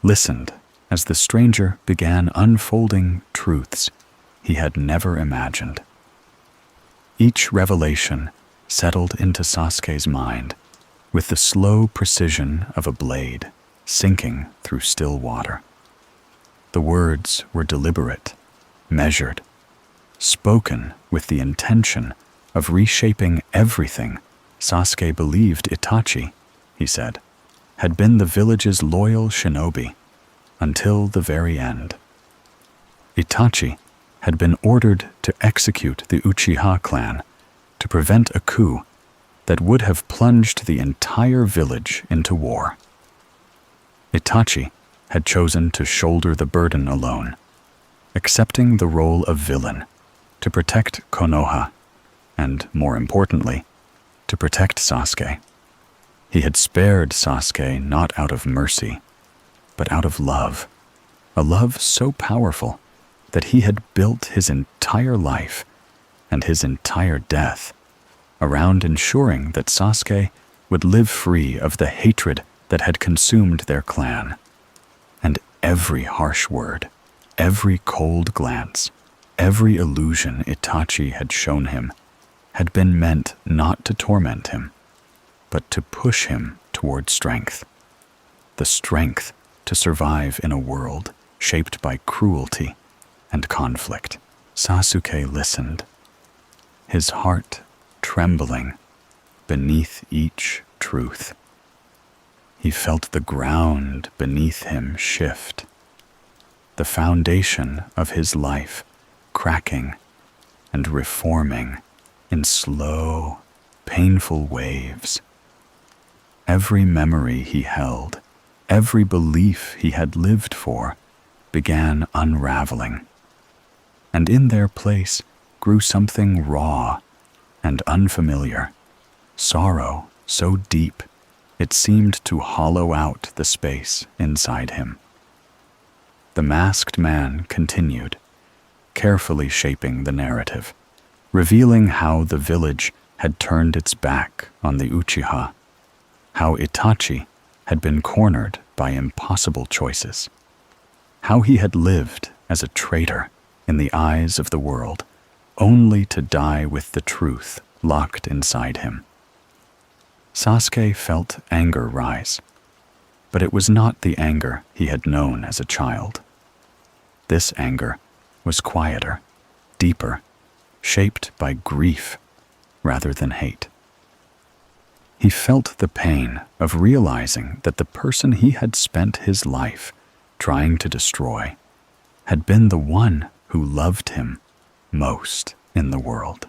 listened as the stranger began unfolding truths he had never imagined. Each revelation settled into Sasuke's mind with the slow precision of a blade sinking through still water. The words were deliberate, measured, spoken with the intention of reshaping everything Sasuke believed Itachi, he said, had been the village's loyal shinobi until the very end. Itachi had been ordered to execute the Uchiha clan to prevent a coup that would have plunged the entire village into war. Itachi had chosen to shoulder the burden alone, accepting the role of villain to protect Konoha and, more importantly, to protect Sasuke. He had spared Sasuke not out of mercy, but out of love, a love so powerful that he had built his entire life and his entire death around ensuring that Sasuke would live free of the hatred that had consumed their clan. And every harsh word, every cold glance, every illusion Itachi had shown him had been meant not to torment him, but to push him toward strength. The strength to survive in a world shaped by cruelty and conflict. Sasuke listened, his heart trembling beneath each truth. He felt the ground beneath him shift, the foundation of his life cracking and reforming in slow, painful waves. Every memory he held, every belief he had lived for, began unraveling, and in their place grew something raw and unfamiliar, sorrow so deep it seemed to hollow out the space inside him. The masked man continued, carefully shaping the narrative, revealing how the village had turned its back on the Uchiha, how Itachi had been cornered by impossible choices, how he had lived as a traitor in the eyes of the world, only to die with the truth locked inside him. Sasuke felt anger rise, but it was not the anger he had known as a child. This anger was quieter, deeper, shaped by grief rather than hate. He felt the pain of realizing that the person he had spent his life trying to destroy had been the one who loved him most in the world.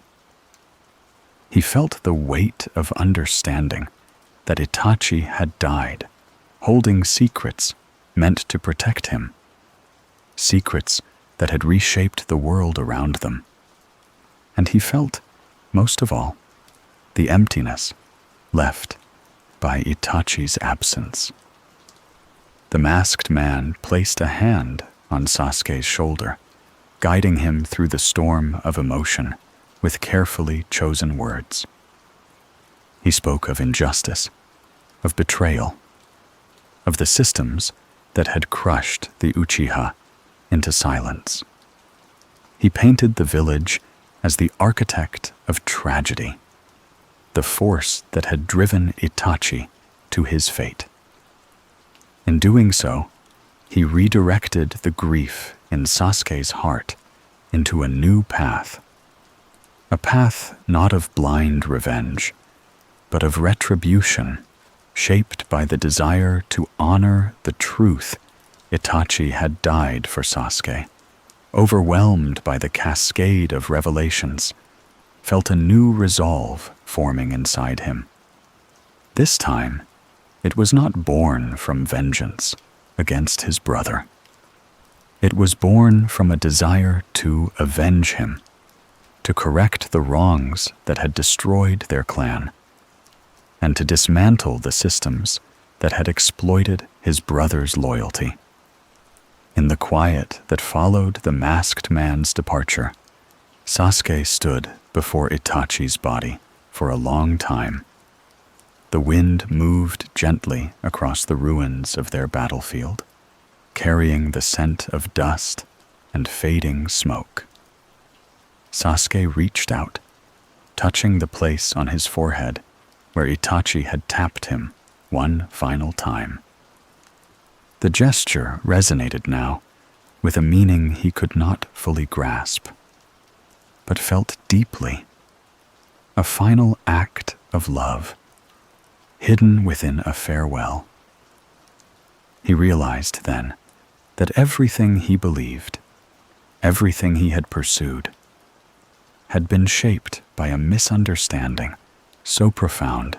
He felt the weight of understanding that Itachi had died, holding secrets meant to protect him, secrets that had reshaped the world around them. And he felt, most of all, the emptiness left by Itachi's absence. The masked man placed a hand on Sasuke's shoulder, guiding him through the storm of emotion with carefully chosen words. He spoke of injustice, of betrayal, of the systems that had crushed the Uchiha into silence. He painted the village as the architect of tragedy, the force that had driven Itachi to his fate. In doing so, he redirected the grief in Sasuke's heart into a new path, a path not of blind revenge, but of retribution, shaped by the desire to honor the truth Itachi had died for Sasuke, overwhelmed by the cascade of revelations, felt a new resolve forming inside him. This time, it was not born from vengeance against his brother. It was born from a desire to avenge him, to correct the wrongs that had destroyed their clan, and to dismantle the systems that had exploited his brother's loyalty. In the quiet that followed the masked man's departure, Sasuke stood before Itachi's body for a long time. The wind moved gently across the ruins of their battlefield, carrying the scent of dust and fading smoke. Sasuke reached out, touching the place on his forehead where Itachi had tapped him one final time. The gesture resonated now with a meaning he could not fully grasp, but felt deeply. A final act of love, hidden within a farewell. He realized then that everything he believed, everything he had pursued, had been shaped by a misunderstanding so profound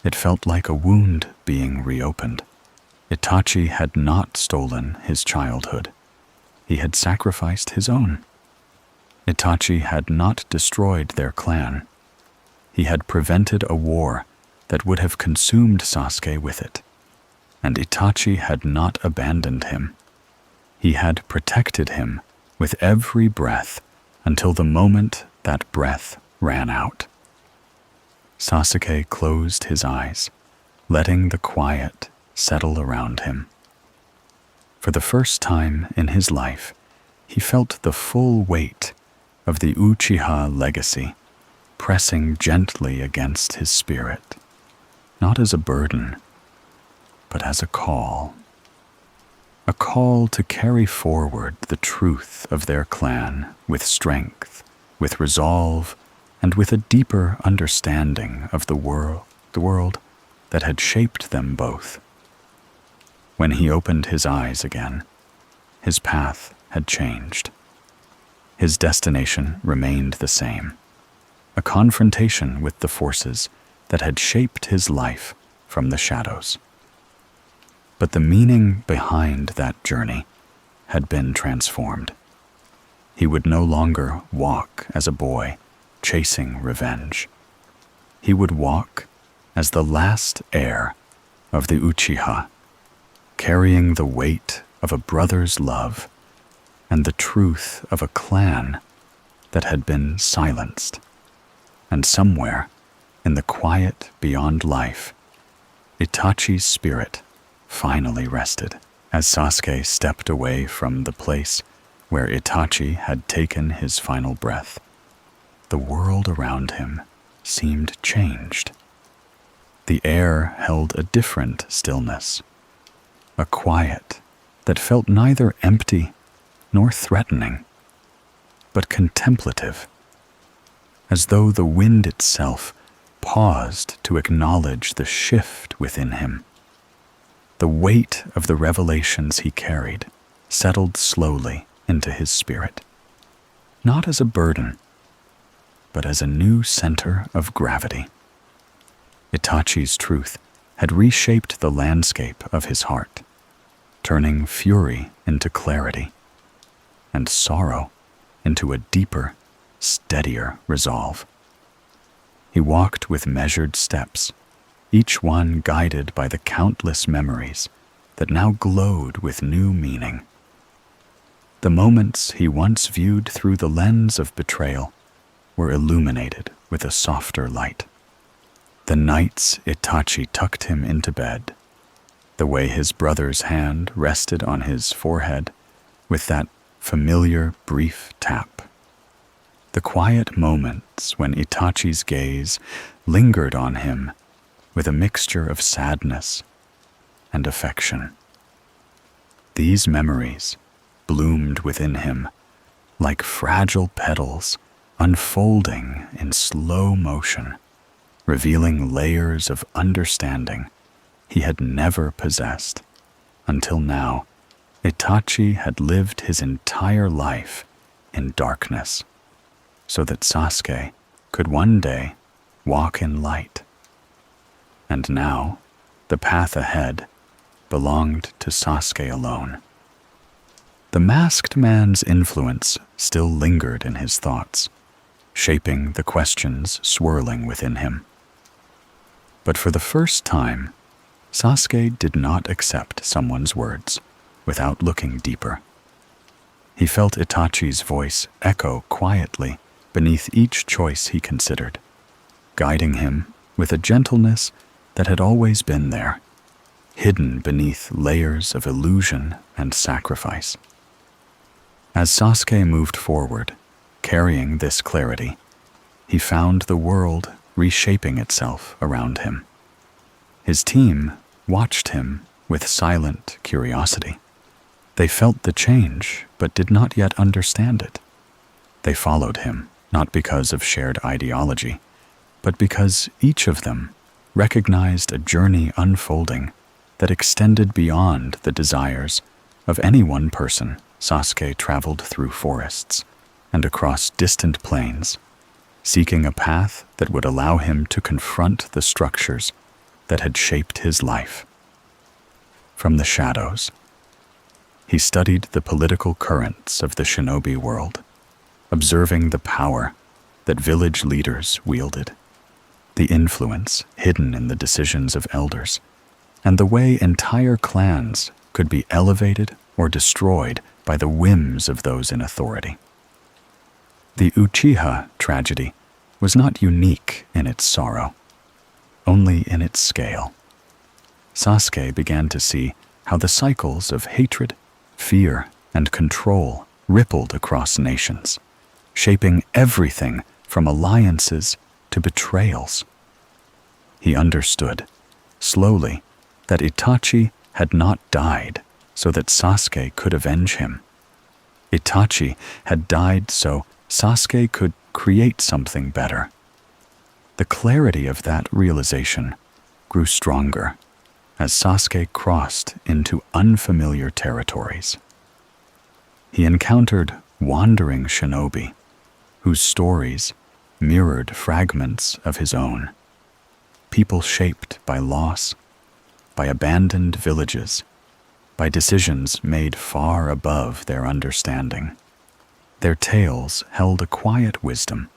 it felt like a wound being reopened. Itachi had not stolen his childhood. He had sacrificed his own. Itachi had not destroyed their clan. He had prevented a war that would have consumed Sasuke with it. And Itachi had not abandoned him. He had protected him with every breath until the moment that breath ran out. Sasuke closed his eyes, letting the quiet settle around him. For the first time in his life, he felt the full weight of the Uchiha legacy pressing gently against his spirit, not as a burden, but as a call to carry forward the truth of their clan with strength, with resolve, and with a deeper understanding of the world that had shaped them both. When he opened his eyes again, his path had changed. His destination remained the same, a confrontation with the forces that had shaped his life from the shadows. But the meaning behind that journey had been transformed. He would no longer walk as a boy, chasing revenge. He would walk as the last heir of the Uchiha, carrying the weight of a brother's love and the truth of a clan that had been silenced. And somewhere, in the quiet beyond life, Itachi's spirit finally rested as Sasuke stepped away from the place where Itachi had taken his final breath. The world around him seemed changed. The air held a different stillness, a quiet that felt neither empty nor threatening, but contemplative, as though the wind itself paused to acknowledge the shift within him. The weight of the revelations he carried settled slowly into his spirit, not as a burden, but as a new center of gravity. Itachi's truth had reshaped the landscape of his heart, turning fury into clarity, and sorrow into a deeper, steadier resolve. He walked with measured steps, each one guided by the countless memories that now glowed with new meaning. The moments he once viewed through the lens of betrayal were illuminated with a softer light. The nights Itachi tucked him into bed, the way his brother's hand rested on his forehead with that familiar brief tap. The quiet moments when Itachi's gaze lingered on him with a mixture of sadness and affection. These memories bloomed within him like fragile petals unfolding in slow motion, revealing layers of understanding he had never possessed. Until now, Itachi had lived his entire life in darkness, so that Sasuke could one day walk in light. And now, the path ahead belonged to Sasuke alone. The masked man's influence still lingered in his thoughts, shaping the questions swirling within him. But for the first time, Sasuke did not accept someone's words without looking deeper. He felt Itachi's voice echo quietly beneath each choice he considered, guiding him with a gentleness that had always been there. hidden beneath layers of illusion and sacrifice. As Sasuke moved forward, carrying this clarity, he found the world reshaping itself around him. His team watched him with silent curiosity. They felt the change, but did not yet understand it. They followed him, not because of shared ideology, but because each of them recognized a journey unfolding that extended beyond the desires of any one person. Sasuke traveled through forests and across distant plains, seeking a path that would allow him to confront the structures that had shaped his life. From the shadows, he studied the political currents of the shinobi world, observing the power that village leaders wielded, the influence hidden in the decisions of elders, and the way entire clans could be elevated or destroyed by the whims of those in authority. The Uchiha tragedy was not unique in its sorrow, only in its scale. Sasuke began to see how the cycles of hatred, fear, and control rippled across nations, shaping everything from alliances to betrayals. He understood, slowly, that Itachi had not died so that Sasuke could avenge him. Itachi had died so Sasuke could create something better. The clarity of that realization grew stronger as Sasuke crossed into unfamiliar territories. He encountered wandering shinobi, whose stories mirrored fragments of his own. People shaped by loss, by abandoned villages, by decisions made far above their understanding. Their tales held a quiet wisdom,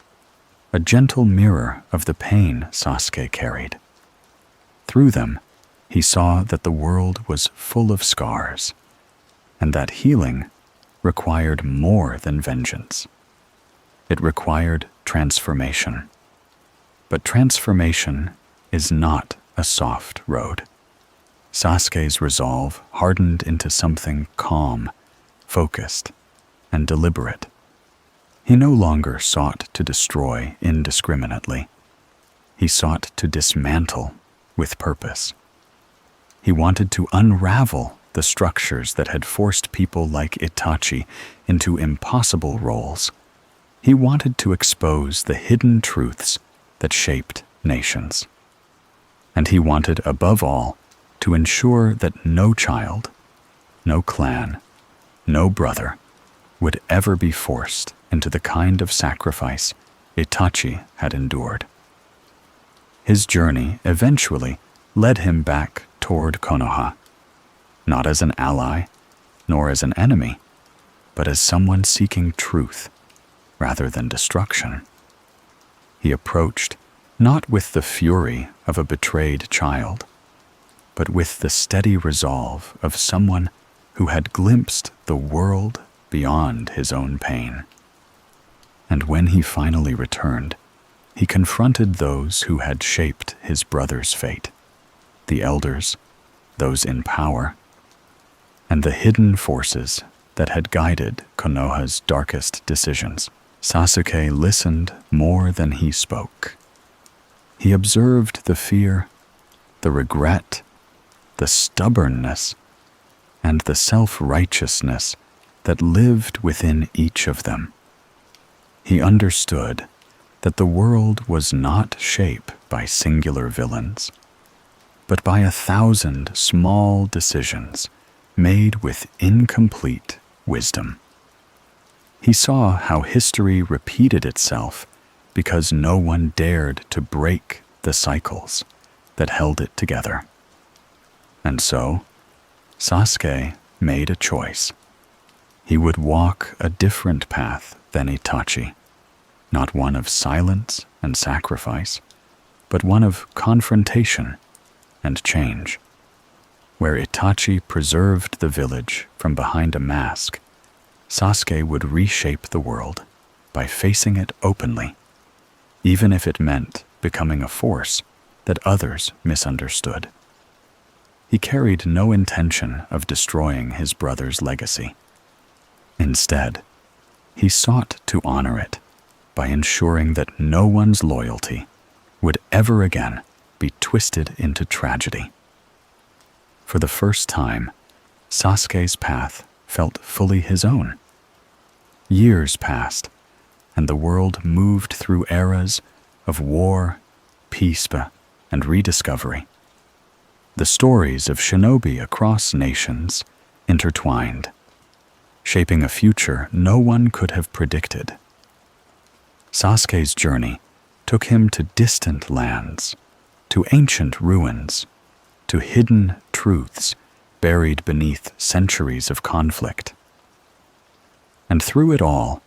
a gentle mirror of the pain Sasuke carried. Through them, he saw that the world was full of scars, and that healing required more than vengeance. It required transformation. But transformation is not a soft road. Sasuke's resolve hardened into something calm, focused, and deliberate. He no longer sought to destroy indiscriminately. He sought to dismantle with purpose. He wanted to unravel the structures that had forced people like Itachi into impossible roles. He wanted to expose the hidden truths that shaped nations. And he wanted, above all, to ensure that no child, no clan, no brother would ever be forced into the kind of sacrifice Itachi had endured. His journey eventually led him back toward Konoha, not as an ally, nor as an enemy, but as someone seeking truth rather than destruction. He approached not with the fury of a betrayed child, but with the steady resolve of someone who had glimpsed the world beyond his own pain. And when he finally returned, he confronted those who had shaped his brother's fate, the elders, those in power, and the hidden forces that had guided Konoha's darkest decisions. Sasuke listened more than he spoke. He observed the fear, the regret, the stubbornness, and the self-righteousness that lived within each of them. He understood that the world was not shaped by singular villains, but by 1,000 small decisions made with incomplete wisdom. He saw how history repeated itself because no one dared to break the cycles that held it together. And so, Sasuke made a choice. He would walk a different path than Itachi, not one of silence and sacrifice, but one of confrontation and change. Where Itachi preserved the village from behind a mask, Sasuke would reshape the world by facing it openly, even if it meant becoming a force that others misunderstood. he carried no intention of destroying his brother's legacy. Instead, he sought to honor it by ensuring that no one's loyalty would ever again be twisted into tragedy. For the first time, Sasuke's path felt fully his own. Years passed, and the world moved through eras of war, peace, and rediscovery. The stories of shinobi across nations intertwined, shaping a future no one could have predicted. Sasuke's journey took him to distant lands, to ancient ruins, to hidden truths buried beneath centuries of conflict. And through it all,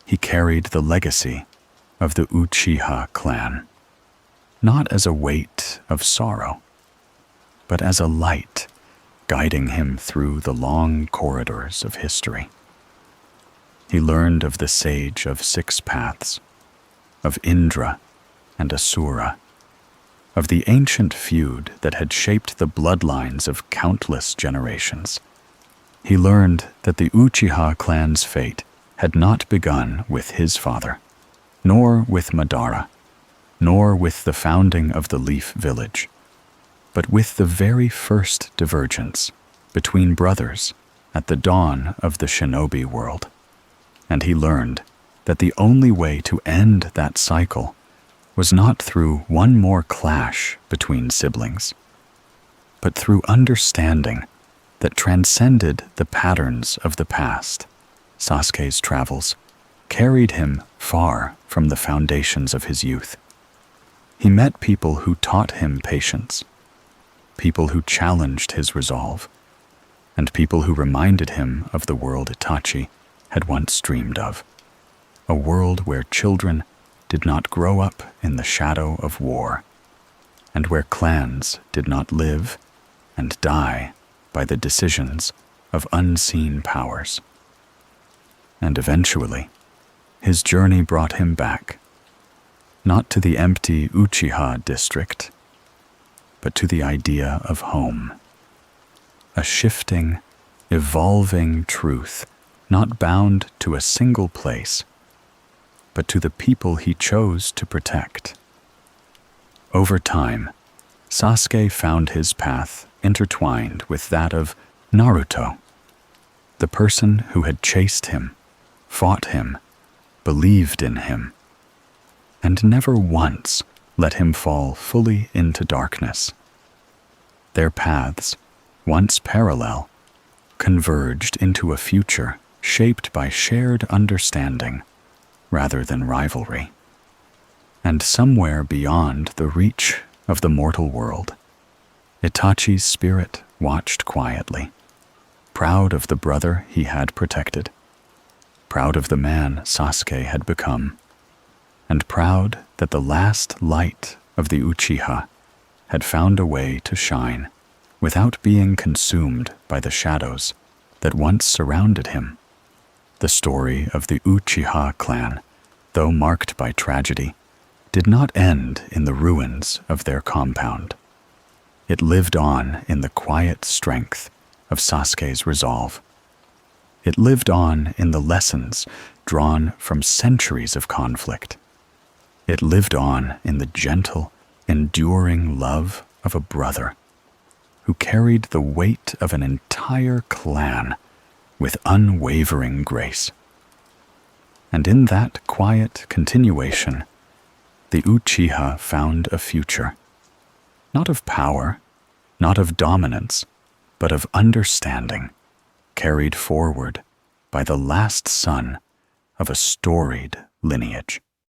he carried the legacy of the Uchiha clan, not as a weight of sorrow, but as a light guiding him through the long corridors of history. He learned of the Sage of Six Paths, of Indra and Asura, of the ancient feud that had shaped the bloodlines of countless generations. He learned that the Uchiha clan's fate had not begun with his father, nor with Madara, nor with the founding of the Leaf Village, but with the very first divergence between brothers at the dawn of the shinobi world. And he learned that the only way to end that cycle was not through one more clash between siblings, but through understanding that transcended the patterns of the past. Sasuke's travels carried him far from the foundations of his youth. He met people who taught him patience, people who challenged his resolve, and people who reminded him of the world Itachi had once dreamed of, a world where children did not grow up in the shadow of war, and where clans did not live and die by the decisions of unseen powers. And eventually, his journey brought him back, not to the empty Uchiha district, but to the idea of home, a shifting, evolving truth not bound to a single place, but to the people he chose to protect. Over time, Sasuke found his path intertwined with that of Naruto, the person who had chased him, fought him, believed in him, and never once let him fall fully into darkness. Their paths, once parallel, converged into a future shaped by shared understanding rather than rivalry. And somewhere beyond the reach of the mortal world, Itachi's spirit watched quietly, proud of the brother he had protected, proud of the man Sasuke had become, and proud that the last light of the Uchiha had found a way to shine without being consumed by the shadows that once surrounded him. The story of the Uchiha clan, though marked by tragedy, did not end in the ruins of their compound. It lived on in the quiet strength of Sasuke's resolve. It lived on in the lessons drawn from centuries of conflict. It lived on in the gentle, enduring love of a brother who carried the weight of an entire clan with unwavering grace. And in that quiet continuation, the Uchiha found a future, not of power, not of dominance, but of understanding, carried forward by the last son of a storied lineage.